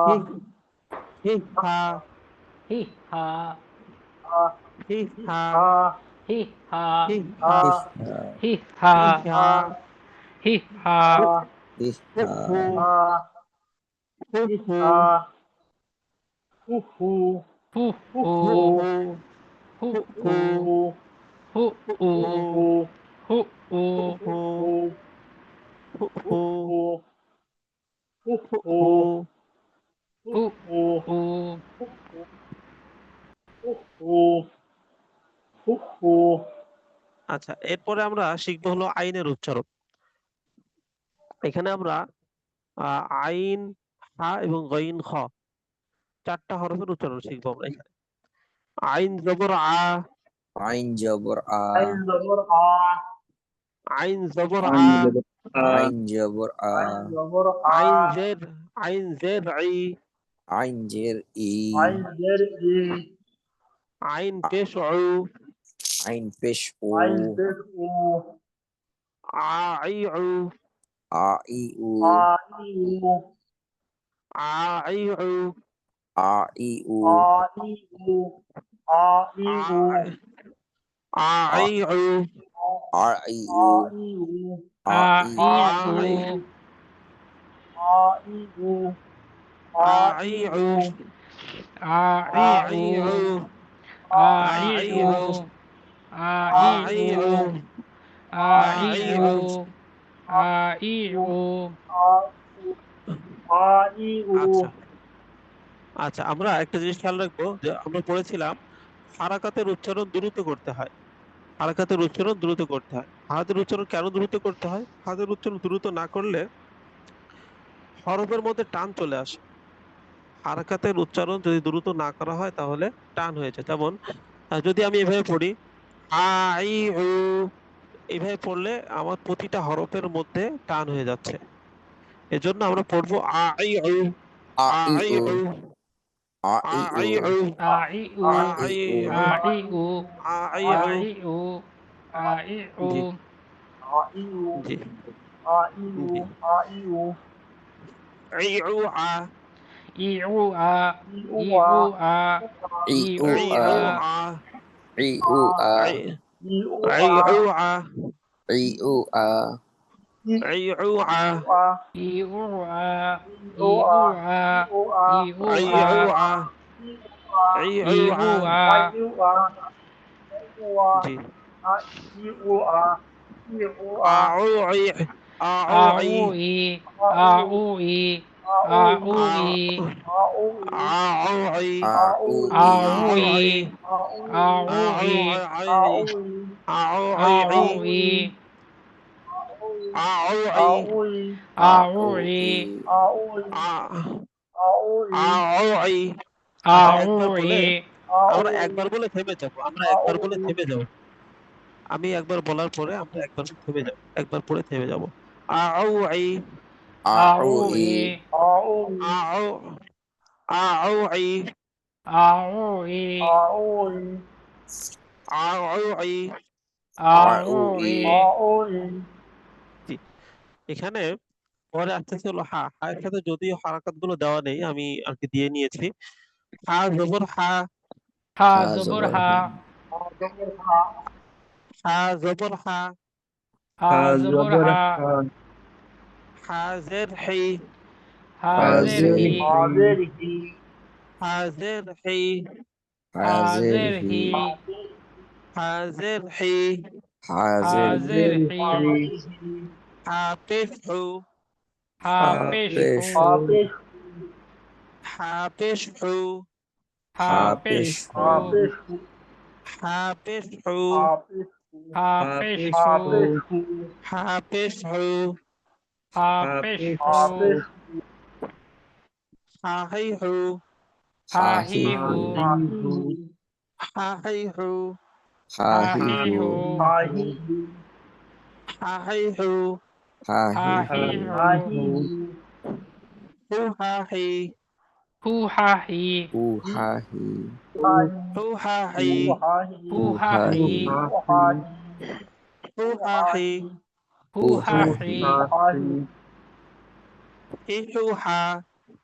A: হিহা
E: হি হা
A: হিহা
E: হি হা
A: হিহা
E: হি হা
A: হিহা
E: হি হা
B: ইহা
A: হু হু
C: হুহু
E: হু হু
A: হু
E: হু
A: হু
E: হু হু
A: হু
E: হু হু
A: হু হু হু হু
E: হু হু
A: আচ্ছা, এরপরে আমরা শিখবো হলো আইনের উচ্চারণ। এখানে আমরা আইন, হা এবং গইন, খ 4টা হরফের উচ্চারণ শিখবো আমরা এখানে। আইন জবর আ,
B: আইন জবর আ
A: আইন জবর আ,
B: আইন জবর আ
A: আইন জের ই,
B: আইন জের ই
A: আইন পেশ উ,
B: আইন পেশ ও
A: আই উ,
B: আ ই উ
A: আই উ,
B: আ ই উ
A: আই উ,
B: আ ই উ আ ই
E: ই
A: আই
E: উ
A: আই উ,
E: ই
A: আই
E: উ
A: উ,
E: ই
A: আই
E: উ
A: উ,
E: ই
A: আই
E: উ
A: উ,
E: ই
A: আই
E: উ
A: উ।
E: ই উ
A: আচ্ছা আচ্ছা, আমরা একটা জিনিস খেয়াল রাখবো যে আমরা পড়েছিলাম হারাকাতের উচ্চারণ দ্রুত করতে হয়। হারাকাতের উচ্চারণ দ্রুত করতে হয়। হাতের উচ্চারণ কেন দ্রুত করতে হয়? হাতের উচ্চারণ দ্রুত না করলে হরফের মধ্যে টান চলে আসে। হারাকাতের উচ্চারণ যদি দ্রুত না করা হয় তাহলে টান হয়ে যায়। যেমন যদি আমি এভাবে পড়ি আই উ, এভাবে পড়লে আমার প্রতিটা হরফের মধ্যে টান হয়ে যাচ্ছে। এজন্য আমরা পড়বো আই উ,
B: আ ই
A: আই
B: উ
A: উ,
B: আ ই উ
A: আই উ,
E: ই উ
B: আ ই
A: আই
B: উ
E: ই উ
A: আই উ।
E: ই উ ই উ
A: জি জি জি। আই উ আ,
E: ই উ ই উ
B: ই
E: ই
B: উ
E: উ
A: আই
B: আ
A: উ আ,
B: ই উ আ
A: আই আই উ আ,
B: ই উ আ
A: আই উ আ,
E: ই উ ই উ ই উ
A: আই উ আ, আই
E: ই
A: উ
E: উ
A: আ। জি। আউ ই, আউ
E: আ
A: ই,
E: উ ই আ উ ই আ উ ই
A: আউ ই,
B: আ উ
E: আ
B: ই
E: উ
A: আউ
E: ই
A: ই,
E: আ উ
A: আউ
E: ই
A: ই, আউ
E: আ
A: ই,
E: উ ই
A: আউ ই,
E: আ
B: আ
E: উ
B: উ
E: ই
B: ই
A: আউ ই।
E: আ
A: আচ্ছা,
E: উ
A: একবার বলে
E: ই
A: আমরা একবার বলে থেমে যাব। আমরা একবার বলে থেমে যাব। আমি একবার বলার পরে আমরা একবার থেমে যাব। একবার পরে থেমে যাব। আউ ই,
B: আ
E: আ
B: উ
E: উ
B: ই
E: ই
A: আউ আউ ই,
E: আ উ ই
A: আউ ই।
E: আ
B: আ উ
E: উ
B: ই
E: ই
A: জি। এখানে পরে আসতেছে হলো হা। হা এর সাথে যদিও হারাকাত গুলো দেওয়া নেই, আমি আর কি দিয়ে নিয়েছি। হা জবর হা,
E: হা
B: হা
E: জবর
B: জবর
E: হা
B: হা
A: হা জবর হা,
E: হা জবর হা
A: হা জের হি,
E: হা
B: হা
E: জের
B: জের
E: হি
A: হা জের হি,
B: হা
E: হা
B: জের
E: জের
B: হি
E: হি
A: হা জের হি,
B: হা
E: হা
B: জের হি
E: জের হি
A: হা পেশ হু,
E: হা
B: হা
E: পেশ হু
B: পেশ
A: হা পেশ হু,
E: হা
B: হা
E: পেশ
B: পেশ
E: হু
A: হা পেশ হু,
E: হা পেশ হু
A: হা পেশ হু,
E: হা পেশ হু
A: হা হি হু,
E: হা
B: হা
E: হি
B: হি
E: হু
B: হু
A: হা হি হু,
B: হা
E: হা
B: হি
E: হি
B: হু
E: হু
A: হা হি হু,
B: হা হি
E: ha
B: হু
E: hi
C: হা
E: hu,
C: হি হু,
A: হু হা হি
E: hu ha hi,
B: হু হা হি
C: হা হি,
A: হু হা হি
C: হু হা হি,
E: hu
B: হু
E: ha
B: হা
E: hi,
B: হি
C: হু হা হি,
A: হু হা হি
E: hu
B: হু
E: ha
B: হা
E: hi,
B: হি
C: হু হা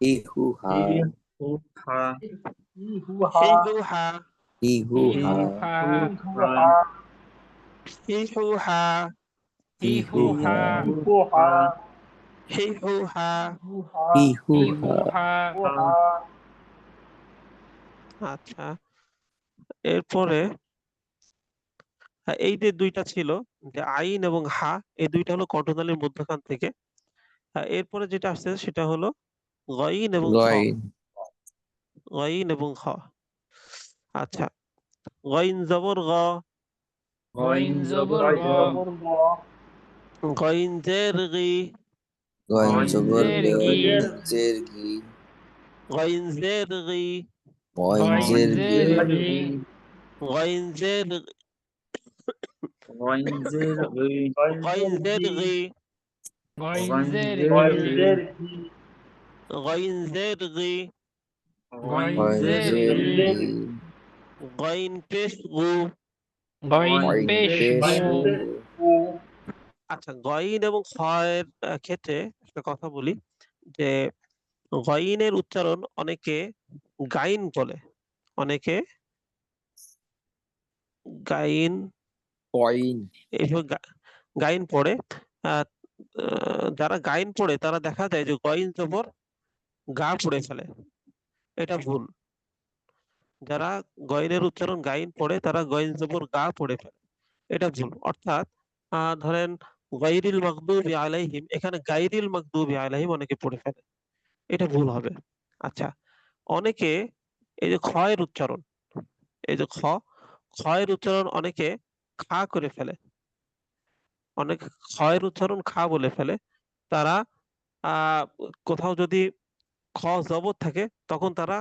C: হি,
A: হি হু হা
B: হি হু হা
C: হি হু হা,
A: হি হু হা
B: হি হু
E: hi
B: হা
E: hu ha,
C: হু হা,
A: হি হু হা
B: হি
E: hi
B: হু
E: hu
B: হা
E: ha,
C: হু হা,
A: হি হু হা
C: হু হা,
B: হি হু
E: hi
B: হা
E: hu ha,
C: হু হা,
A: আচ্ছা এরপরে এই যে দুইটা ছিল যে আইন এবং হা এই দুইটা হলো কণ্ঠনালীর মধ্যখান থেকে এরপরে যেটা আসছে সেটা হলো গইন এবং খ
B: গইন
A: গইন এবং খ আচ্ছা গইন জবর গ
E: goin zobor
C: গইন
E: go,
C: জবর গ,
A: গইন জের গি
B: গইন
E: goin
B: জবর
E: zer
B: গ
E: gi,
B: জের গি
A: গইন জের গি
B: গইন
E: goin
B: জের গি
E: zer gi,
A: গইন জের
C: গইন
A: গইন জের
C: জি,
A: গি
E: goin zer
C: গইন
E: gi,
C: জের জি,
A: গইন জের গি
E: goin
B: গইন
E: zer
B: জের
E: gi,
B: গি
A: গইন পেশ গু
E: goin
B: গইন
E: pesh
B: পেশ
C: গইন
E: gu,
B: গু
C: পেশ গু,
A: আচ্ছা গইন এবং খয়ের ক্ষেত্রে একটা কথা বলি যে গইনের উচ্চারণ অনেকে গাইন বলে অনেকে গাইন
B: কইন
A: এইভাবে গাইন পড়ে আহ, যারা গাইন পড়ে তারা দেখা যায় যে গইন জবর গা পড়ে ফেলে এটা ভুল যারা গইনের উচ্চারণ গাইন পড়ে তারা গইন জবর গা পড়ে ফেলে এটা ভুল অর্থাৎ ধরেন গাইরিল মাগদুবি আলাইহিম এখানে গাইরিল মাগদুবি আলাইহিম অনেকে পড়ে ফেলে এটা ভুল হবে আচ্ছা অনেকে এই যে ক্ষয়ের উচ্চারণ এই যে ক্ষয়ের উচ্চারণ অনেকে খা করে ফেলে অনেকে ক্ষয়ের উচ্চারণ খা বলে ফেলে তারা আহ কোথাও যদি খ জবর থাকে তখন তারা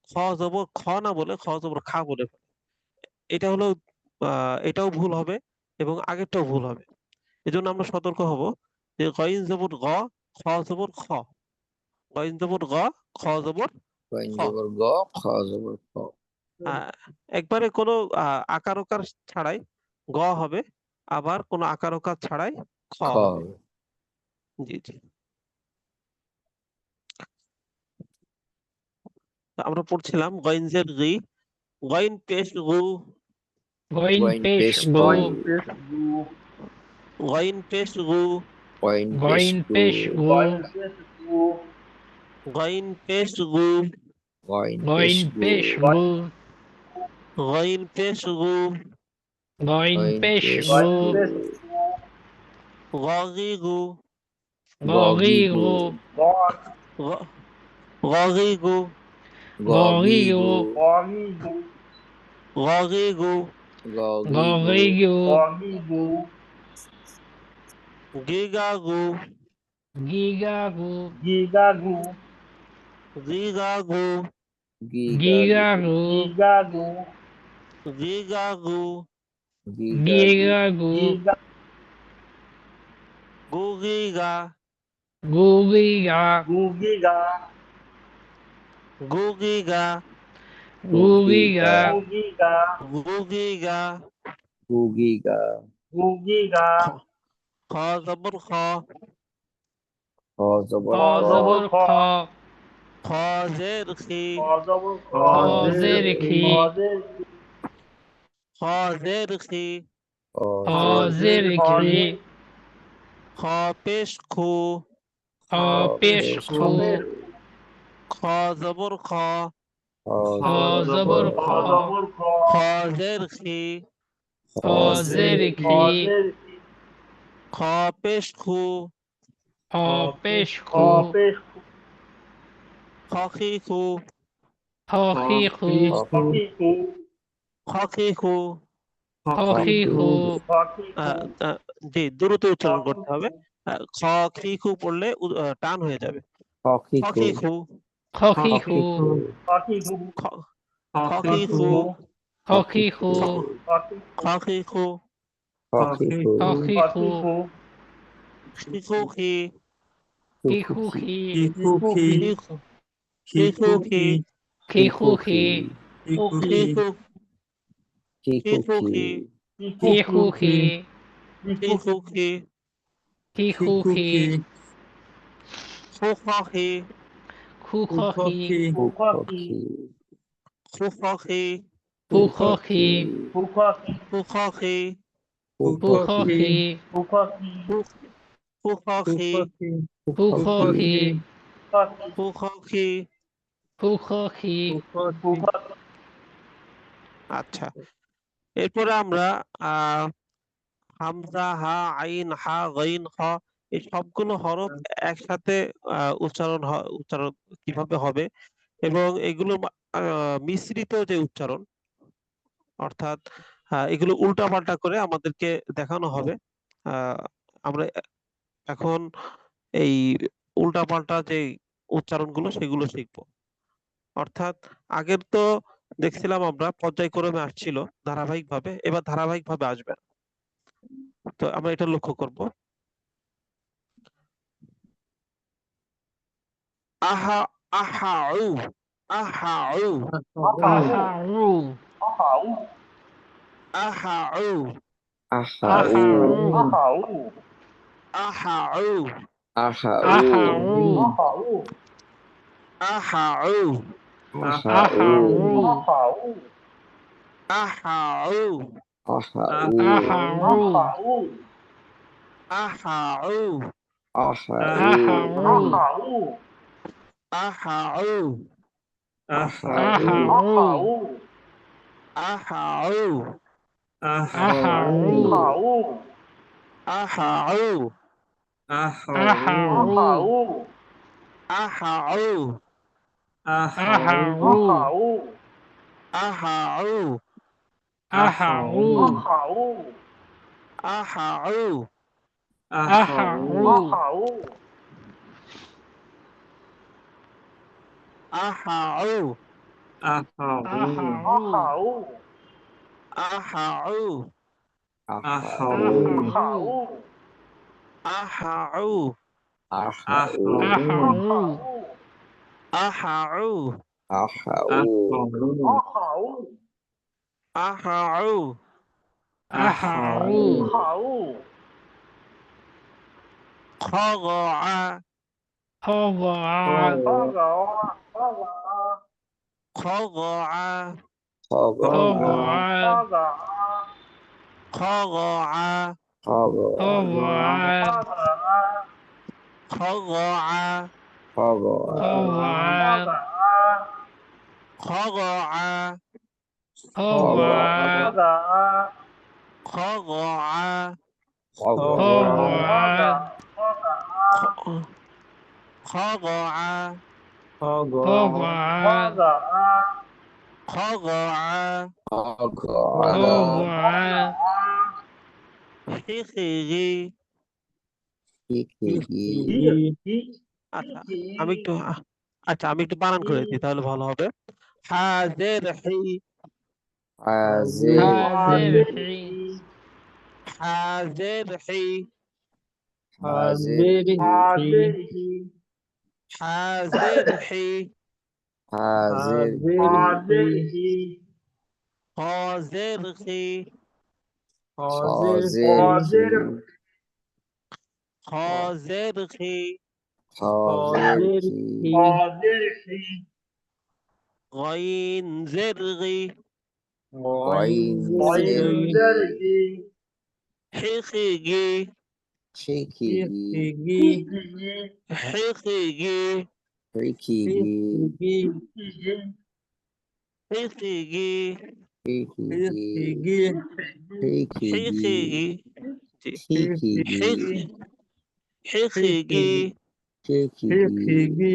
A: খ জবর খ না বলে খ জবর খা বলে ফেলে এটা হলো এটাও ভুল হবে এবং আগেরটাও ভুল হবে এজন্য আমরা সতর্ক হব যে গইন জবর গ খ জবর খ গইন জবর গ খ জবর
B: গইন
A: খ
B: জবর গ খ জবর খ
A: আহ, একবারে কোনো আকার ওকার ছাড়াই গ হবে আবার কোনো আকার ওকার ছাড়াই খ
B: খ
A: হবে জি জি আমরা পড়ছিলাম গইনজের গি গইন পেশ গু
E: goin
B: গইন
E: pesh
B: পেশ
E: gu,
B: গু
C: গইন পেশ গু,
A: গইন পেশ গু
B: গইন পেশ
E: goin
B: গু
E: pesh gu,
C: গইন পেশ গু,
A: গইন পেশ গু
B: গইন পেশ
E: goin
B: গু
E: pesh gu,
A: গইন পেশ গু
E: goin
B: গইন
E: pesh
B: পেশ
E: gu,
C: গইন
B: গু
C: পেশ গু,
A: গগি গু
B: গগি
E: gogi
B: গু
E: gu,
C: গগ,
A: গ- গগি গু
B: গগি
E: gogi
B: গু
E: gu,
C: গগি গু,
A: গগি গু
B: গগি গু
E: gogi gu,
C: গগি গু,
A: গিগা গু
E: giga gu,
C: গিগা গু,
A: গিগা গু
B: গিগা
E: giga
B: গু
E: gu,
C: গিগা গু,
A: গিগা গু
B: গিগা গু
E: giga gu,
C: গিগা,
A: গুগিগা
E: gugiga,
C: গুগিগা,
A: গুগিগা
B: গুগিগা
E: gugiga,
C: গুগিগা,
A: গুগিগা
B: গুগিগা
C: গুগিগা,
A: খ খ জবর খ
B: খ জবর
E: kha
C: খ
B: খ
C: জবর
E: zabur
C: খ,
E: kha,
A: খ জের খি
C: খ জবর খ,
E: kha
B: জের
E: zer
C: খ
E: khi,
C: জের কি,
A: খ জের খি
B: খ
E: kha
B: জের
E: zer
C: খ
E: khi,
C: জের,
A: খ পেশ খু
E: kha
B: খ
E: pesh
B: পেশ
C: খ
E: khu,
B: খু
C: পেশ,
A: খ জবর খ
B: খ
E: kha
B: জবর
E: zabur
C: খ
B: খ
E: kha,
C: জবর খ,
A: খ জের খি
B: খ
E: kha
B: জের
E: zer
C: খ
E: khi,
C: জের কি,
A: খ পেশ খু
E: kha pesh
C: খ
E: khu,
C: পেশ খু,
A: খ খি খু
E: kha khi khu,
C: খ কি খু,
A: খ খি খু
E: kha
B: খ
E: khi
B: খু
E: khu,
C: খ কি খু,
A: আহ, আহ, জি দ্রুত
C: খ
A: উচ্চারণ
C: কি
A: করতে
C: খু,
A: হবে খ খি খু পড়লে টান হয়ে যাবে
B: খ খি
A: খ
B: খু
A: খি খু
E: kha
B: খ
E: khi
B: খি
E: khu,
B: খু
C: খ কি খু,
A: খ খ
C: খ
A: খি
C: কি
A: খু
C: খু,
E: kha khi khu,
A: খ
C: খ কি
A: খ খি খু
B: খ খি খু
E: kha khi
C: খ
E: khu,
C: কি খু,
A: খিখুখি,
E: Kikuki.
F: Kikuki.
A: খিখুখি,
E: Kikuki.
F: Kikuki.
A: খিখুখি,
E: Kikuki.
A: খিখুখি,
E: Kikuki.
A: খুখখি,
E: Kukoki.
A: খুখখি,
E: Kukoki.
A: খুখখি,
E: Kukoki.
A: খুখখি,
E: Kukoki.
A: খুখখি।
E: Kukoki.
A: আচ্ছা, এরপরে আমরা হামজা, হা, আইন, হা, গাইন, খ এই সবগুলো হরফ একসাথে উচ্চারণ কিভাবে হবে এবং এগুলো মিশ্রিত যে উচ্চারণ, অর্থাৎ এগুলো উল্টাপাল্টা করে আমাদেরকে দেখানো হবে। আমরা এখন এই উল্টাপাল্টা যে উচ্চারণগুলো সেগুলো শিখবো। অর্থাৎ আগের তো দেখছিলাম আমরা পর্যায়ক্রমে আসছিল ধারাবাহিকভাবে, এবার ধারাবাহিকভাবে আসবে না। তো আমরা এটা লক্ষ্য করব। আহা, আহাউ, আহাউ,
E: Aharu.
A: আহাউ,
E: Aharu.
A: আহাউ,
E: Aharu.
A: আহাউ,
E: Aharu.
A: আহাউ,
E: Aharu.
A: আহাউ,
E: Aharu.
A: আহাউ,
E: Aharu.
A: আহাউ,
E: Aharu.
A: আহাউ,
E: Aharu.
A: আহাউ,
E: Aharu.
A: আহাউ,
E: Aharu.
A: আহাউ,
E: Aharu.
A: আহাউ,
E: Aharu.
A: আহাউ, আহাউ, আহাউ, আহাউ,
E: Aharu.
A: খগআ,
E: Hoga.
A: খগআ,
E: Hoga.
A: খগআ,
E: Hoga.
A: খগআ,
E: Hoga.
A: খগআ,
E: Hoga.
A: খগআ,
E: Hoga.
A: খগআ,
E: Hoga.
A: খগআ,
E: Hoga.
A: খিখিগি। আচ্ছা, আমি একটু বানান করে দিই তাহলে ভালো হবে। হাজের হি,
E: Hazirhi.
A: হাজের হি, হাজের হি, হজের হি, হজের হি, গইন জেরগি, খিখিগি, খিখিগি, খিখিগি, খিখিগি, জি, খিখিগি,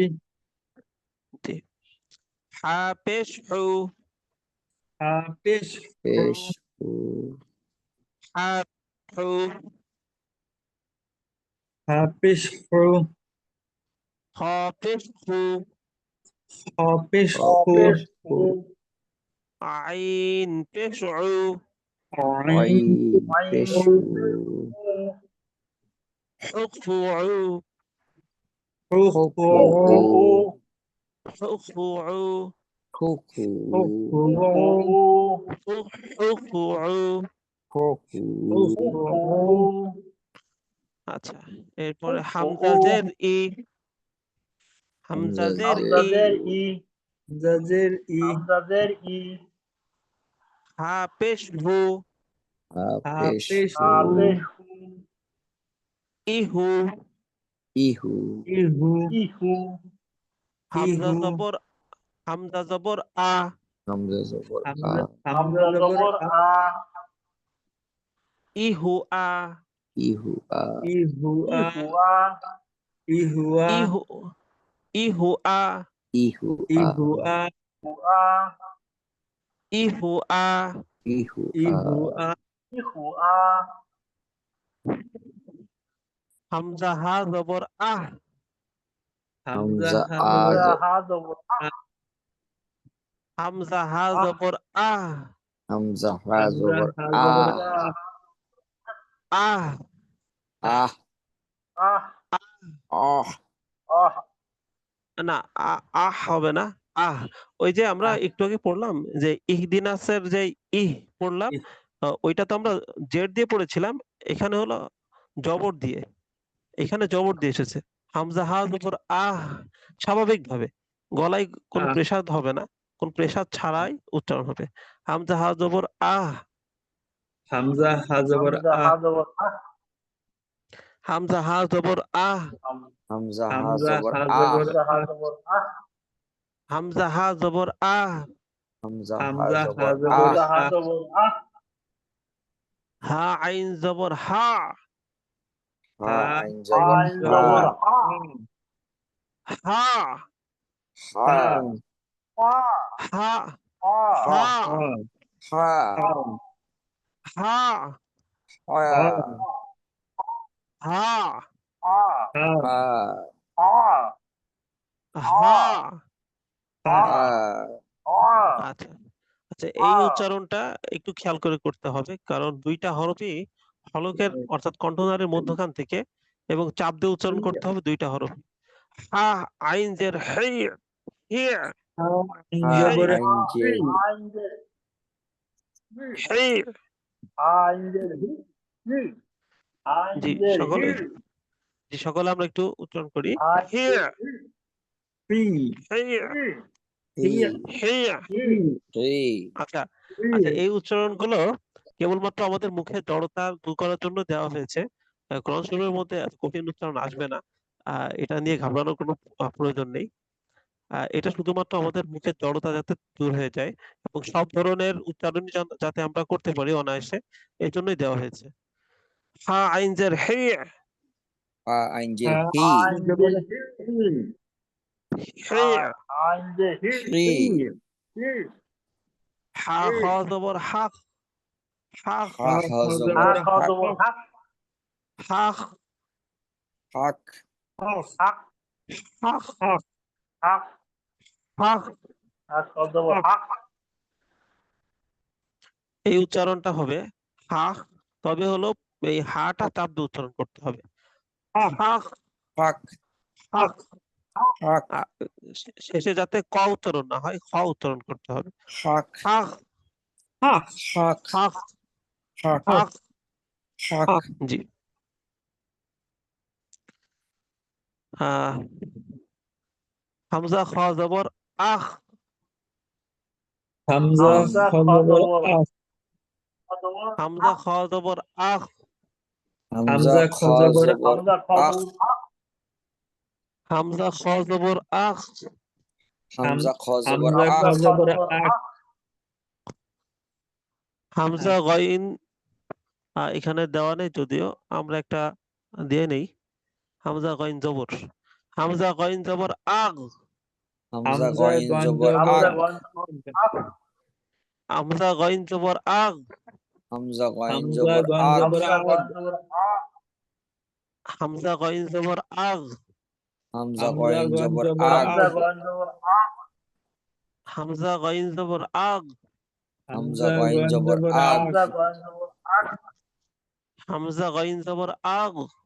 A: জি। হাপেশহু, হাপহু, হাপেশহু, আইন পেশউ, حقفعوا
F: حقفعوا
A: حقفعوا
B: খুকু
A: حقفعوا
B: খুকু
A: আচ্ছা, এরপরে হামজা জের ই, হামজা জের ই,
C: হামজাদের ই,
F: জাজের ই
C: হামজাদের ই,
A: হা পেশ হু,
B: হাফেশ
C: আবেশ
A: ইহু,
B: ইহু
F: ইহু
C: ইহু,
A: হামজা
F: ইহু
A: জবর, হামজা জবর আ,
B: হামজা জবর আ
C: হামজা জবর আ,
A: ইহু আ,
B: ইহু আ
F: ইহুয়া
C: ইহুয়া,
F: ইহুয়া
A: ইহু, ইহু আ,
B: ইহু আ
F: ইহুয়া
C: হুয়া,
A: ইহু আ,
B: ইহু আ
F: ইহুয়া
C: ইহুয়া,
A: হামজা হা জবর আহ,
F: হামজা
B: হামজা আ
C: হামজা
B: জ-
C: হা জবর আ,
A: হামজা হা জবর আহ,
B: হামজা হা
F: হামজা
B: জবর
F: হা
B: আ
F: জবর
A: আহ,
B: আহ
C: আহ,
B: আহ
C: আহ,
A: না আহ হবে না, আহ। ওই যে আমরা একটু আগে পড়লাম যে ইহদিনাসের যে ইহ পড়লাম, ওইটা তো আমরা জেড দিয়ে পড়েছিলাম, এখানে হলো জবর দিয়ে, এখানে জবর দিয়ে এসেছে। হামজা হা জবর আহ, স্বাভাবিকভাবে গলায় কোনো
F: আহ।
A: প্রেসার হবে না, কোন প্রেসার ছাড়াই উচ্চারণ হবে। হামজা হা জবর আহ,
F: হামজা হা জবর
C: হামজা
F: আহ
C: হা জবর আহ,
A: হামজা হা জবর আহ,
B: হামজা হা
F: হামজা
B: জবর
F: হা
B: আহ
F: জবর
C: হামজা হা
F: আহ
C: জবর আহ,
A: হামজা হা জবর আহ,
B: হামজা হা
F: হামজা হা
B: জবর
F: জবর
B: আহ
C: হামজা হা
F: আহ
C: জবর আহ,
A: হা আইন জবর হা,
B: হা আইন
F: আইন
B: জবর
C: আইন
B: হা
C: জবর হা,
A: হা
B: হা
C: পা,
A: হা
C: পা,
A: হা
B: হা
A: হা
B: হা
A: হা
C: পা,
B: হা
C: পা,
A: হা।
C: পা,
B: হা
C: পা,
A: আচ্ছা আচ্ছা, এই উচ্চারণটা একটু খেয়াল করে করতে হবে, কারণ দুইটা হরফই হলকের অর্থাৎ কণ্ঠনালীর মধ্যখান থেকে, এবং চাপ দিয়ে উচ্চারণ করতে হবে দুইটা হরফ। হা আইন জের হে, হে
F: আইন
B: হা
F: জবর
B: আইন জে
C: আইন জে,
A: হে।
C: আইন জে, হি, আইন
A: জি
C: জে,
A: সকলে,
C: হি,
A: জি সকলে আমরা একটু উচ্চারণ করি।
C: আইন
A: হে
C: জে, হি,
A: হে
C: হি,
A: হে।
C: হি,
B: হি
A: আচ্ছা
C: হি,
A: আচ্ছা, এই উচ্চারণগুলো কেবলমাত্র আমাদের মুখে জড়তা দূর করার জন্য দেওয়া হয়েছে। কোরআন শরীফের মধ্যে এত কঠিন উচ্চারণ আসবে না, এটা নিয়ে ঘাবড়ানোর কোনো প্রয়োজন নেই। এটা শুধুমাত্র আমাদের মুখের জড়তা যাতে দূর হয়ে যায় এবং সব ধরনের উচ্চারণ যাতে আমরা করতে পারি অনায়াসে, এই জন্যই দেওয়া হয়েছে। হা আইন জের হে,
B: হা আইন জের হি
C: আইন জে, হি,
A: হে।
C: আইন জে, হি,
B: হি
C: হি,
A: হা খ জবর হাক, হাক
B: হা হা
C: হা
B: জবর
C: খ
B: হাক
C: জবর হাক,
A: হাক
B: হাক
C: হাক,
A: হাক
C: হাক,
A: হাক।
C: হা খ জবর হাক,
A: এই উচ্চারণটা হবে হাক, তবে হলো এই হাটা চাপ দিয়ে উচ্চারণ করতে হবে। হাক
B: হাক
A: হাক।
B: হাক
A: শেষে যাতে ক উচ্চারণ না হয়, খ উচ্চারণ করতে হবে।
B: হাক
A: হাক
B: হাক
A: হাক
B: হাক
A: হাক।
B: হাক
A: জি। হামজা খ জবর আখ,
F: হামজা
C: হামজা
F: হা
C: খ
F: জবর
C: জবর
F: আহ
A: হামজা খ জবর আখ,
B: হামজা খ জবর
C: হামজা খ
B: আখ
C: জবর আক,
A: হামজা খ জবর আখ,
B: হামজা খ জবর
F: হামজা
B: আখ
F: খা
C: খ
F: জবর
C: জবর
F: আহ
C: আক,
A: হামজা গইন এখানে দেওয়া নেই, যদিও আমরা একটা দিয়ে নেই। হামজা গইন জবর, হামজা গইন জবর আগ,
B: হামজা
F: হামজা
B: গইন
F: গন
B: জবর
C: হামজা
B: আগ
C: গন আক,
A: হামজা গইন জবর আগ,
B: হামজা গইন
F: হামজা
B: জবর
F: গন
B: আগ
F: জবর
C: হামজা
F: আগ
C: গন জবর আক,
A: হামজা গইন জবর আগ,
B: হামজা
F: হামজা
B: গইন
F: গন
B: জবর
F: জবর
B: আগ
C: হামজা
F: আগ
C: গন জবর আক,
A: হামজা গইন জবর আগ,
B: হামজা
F: হামজা
B: গইন
F: গন
B: জবর
F: জবর
B: আগ
F: আগ
C: হামজা গন জবর আক,
A: হামজা গইন জবর আগ,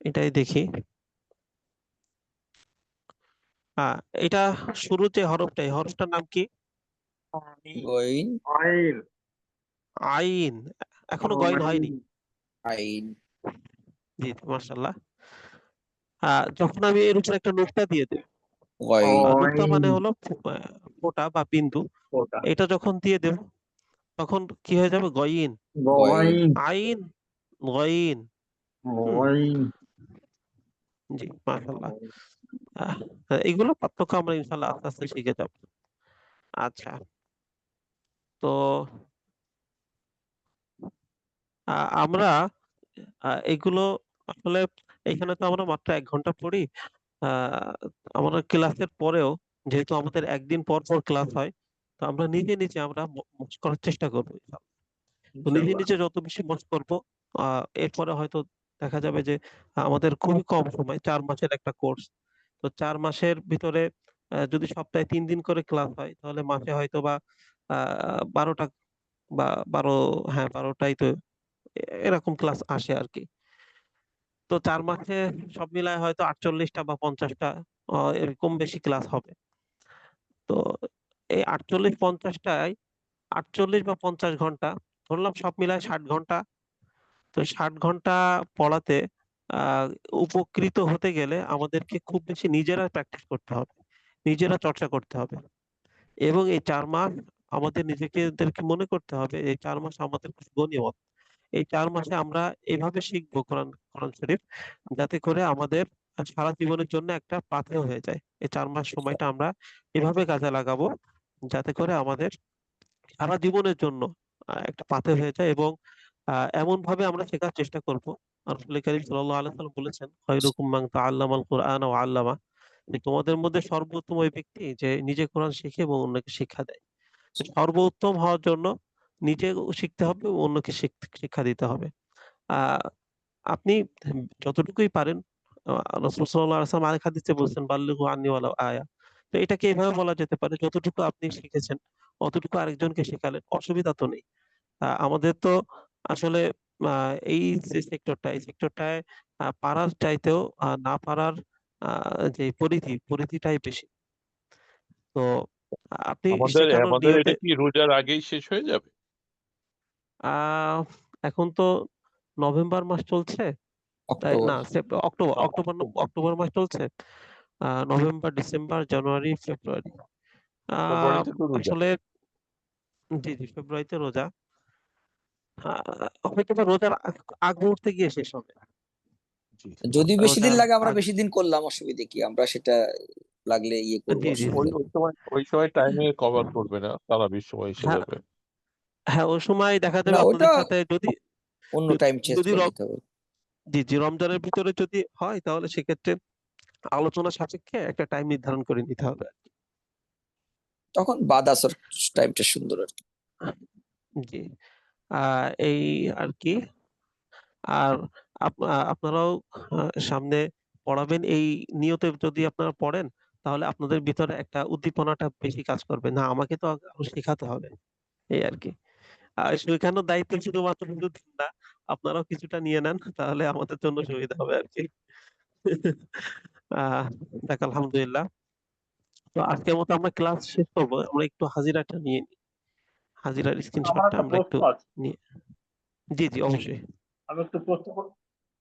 A: এটাই দেখি। এটা শুরুর যে হরফটা, এই হরফটার নাম কি?
B: গইন,
C: আইন,
A: আইন। এখনো গইন হয়নি।
B: আইন,
A: জি, মাশাআল্লাহ। যখন আমি এর উপর একটা নোক্তা দিয়ে দেব,
B: গইন,
A: নোক্তা মানে হলো ফোঁটা বা বিন্দু,
F: ওটা
A: এটা যখন দিয়ে দেব তখন কি হয়ে যাবে? গইন।
F: গইন
A: আইন, গইন।
F: গইন
A: জি, মাশাআল্লাহ। আহ, এইগুলো পার্থক্য আমরা ইনশাআল্লাহ আস্তে আস্তে শিখে যাব। আচ্ছা, তো আমরা এগুলো আসলে এখানে তো আমরা মাত্র 1 ঘন্টা পড়ি। আহ, আমরা ক্লাসের পরেও যেহেতু আমাদের একদিন পর পর ক্লাস হয়, তো আমরা নিজে নিজে আমরা মস্ক করার চেষ্টা করবো। তো নিজে নিজে যত বেশি মস্ক করবো, এরপরে হয়তো দেখা যাবে যে আমাদের খুবই কম সময়, 4 মাসের একটা কোর্স। তো 4 মাসের ভিতরে যদি সপ্তাহে 3 দিন করে ক্লাস হয়, তাহলে মাসে হয়তো বা 12টা বা 12, হ্যাঁ 12টাই তো এরকম ক্লাস আসে আর কি। তো 4 মাসে সব মিলায় হয়তো 48টা বা 50টা এরকম বেশি ক্লাস হবে। তো এই 48-50টায় 48 বা 50 ঘন্টা, ধরলাম সব মিলায় 60 ঘন্টা। তো 60 ঘন্টা পড়াতে আহ উপকৃত হতে গেলে আমাদেরকে খুব বেশি নিজেরা প্র্যাকটিস করতে হবে, নিজেরা চর্চা করতে হবে। এবং এই 4 মাস আমাদের নিজেদেরকে মনে করতে হবে এই 4 মাস আমাদের খুব গনিমত। এই 4 মাসে আমরা এভাবে শিখবো কোরআন কোরআন শরীফ, যাতে করে আমাদের সারা জীবনের জন্য একটা পাথেয় হয়ে যায়। এই 4 মাস সময়টা আমরা এভাবে কাজে লাগাবো, যাতে করে আমাদের সারা জীবনের জন্য একটা পাথেয় হয়ে যায়। এবং এমন ভাবে আমরা শেখার চেষ্টা করব। আর রাসূল কারীম সাল্লাল্লাহু আলাইহি ওয়াসাল্লাম বলেছেন, খায়রুকুম মান তাআল্লামাল কুরআনা ওয়া আল্লামা, যে তোমাদের মধ্যে সর্বোত্তম ওই ব্যক্তি যে নিজে কোরআন শিখে এবং অন্যকে শিক্ষা দেয়। তো সর্বোত্তম হওয়ার জন্য নিজে শিখতে হবে এবং অন্যকে শিক্ষা দিতে হবে। আহ আপনি যতটুকুই পারেন, রাসূল সাল্লাল্লাহু আলাইহি ওয়াসাল্লাম আরেক হাদিসে বলছেন, বাল্লিগু আন্নি ওয়ালাউ আয়া। তো এটাকে এভাবে বলা যেতে পারে, যতটুকু আপনি শিখেছেন অতটুকু আরেকজনকে শেখালেন, অসুবিধা তো নেই। আমাদের তো আসলে এই যে সেক্টরটা, এই সেক্টরটায় পারার চাইতেও না পারার যে পরিধিটাই বেশি। তো আপনি
D: আমাদের
A: শেখানোর
D: আমাদের
A: নিয়তে
D: এটা কি রোজার আগেই শেষ হয়ে যাবে?
A: আহ এখন তো নভেম্বর মাস চলছে, তাই
B: অক্টোবর,
A: না? অক্টোবর অক্টোবর অক্টোবর মাস চলছে। নভেম্বর, ডিসেম্বর, জানুয়ারি, ফেব্রুয়ারি। আহ
D: ফেব্রুয়ারিতে তো রোজা।
A: আসলে জি জি, ফেব্রুয়ারিতে রোজা। হয়তো বা রোজার আগ মুহূর্তে গিয়ে শেষ হবে।
D: জি
B: যদি বেশি দিন
A: রোজার
B: লাগে আমরা
A: আগ,
B: বেশি দিন করলাম, অসুবিধা কি, আমরা সেটা লাগলে ইয়ে করবো,
A: জি জি,
B: অসুবিধা নেই।
D: ওই সময় টাইমে কভার করবে না, সারা বিশ্ব এসে
A: হ্যাঁ
D: যাবে।
A: হ্যাঁ, ওই সময় দেখা
B: না,
A: যাবে
B: ওইটা
A: আপনাদের সাথে যদি
B: অন্য
A: যদি
B: টাইম চেঞ্জ
A: যদি
B: করে
A: রম-
B: নিতে হবে।
A: জি জি, রমজানের ভিতরে যদি হয় তাহলে সেক্ষেত্রে আলোচনা সাপেক্ষে একটা টাইম নির্ধারণ করে নিতে হবে।
B: তখন বাদ আসর টাইমটা সুন্দর আর কি।
A: জি, এই আর কি। আর আপনারাও সামনে পড়াবেন এই নিয়তে যদি আপনারা পড়েন, তাহলে আপনাদের ভিতরে একটা উদ্দীপনাটা বেশি কাজ করবে, না আমাকে তো আরো শেখাতে হবে, এই আর কি। আর শেখানোর দায়িত্ব শুধুমাত্র শুধু না, আপনারাও কিছুটা নিয়ে নেন, তাহলে আমাদের জন্য সুবিধা হবে আর কি। আহ দেখ, আলহামদুলিল্লাহ। তো আজকের মতো আমরা ক্লাস শেষ করবো, আমরা একটু হাজিরাটা নিয়ে নিই। হাজিরার
C: আমার
A: স্ক্রিনশটটা
C: একটা
A: আমরা
C: প্রশ্ন
A: একটু
C: আছে।
A: নিয়ে, জি জি অবশ্যই।
C: আমি একটু প্রশ্ন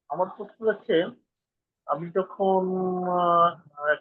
C: আমার প্রশ্ন হচ্ছে, আমি যখন একটা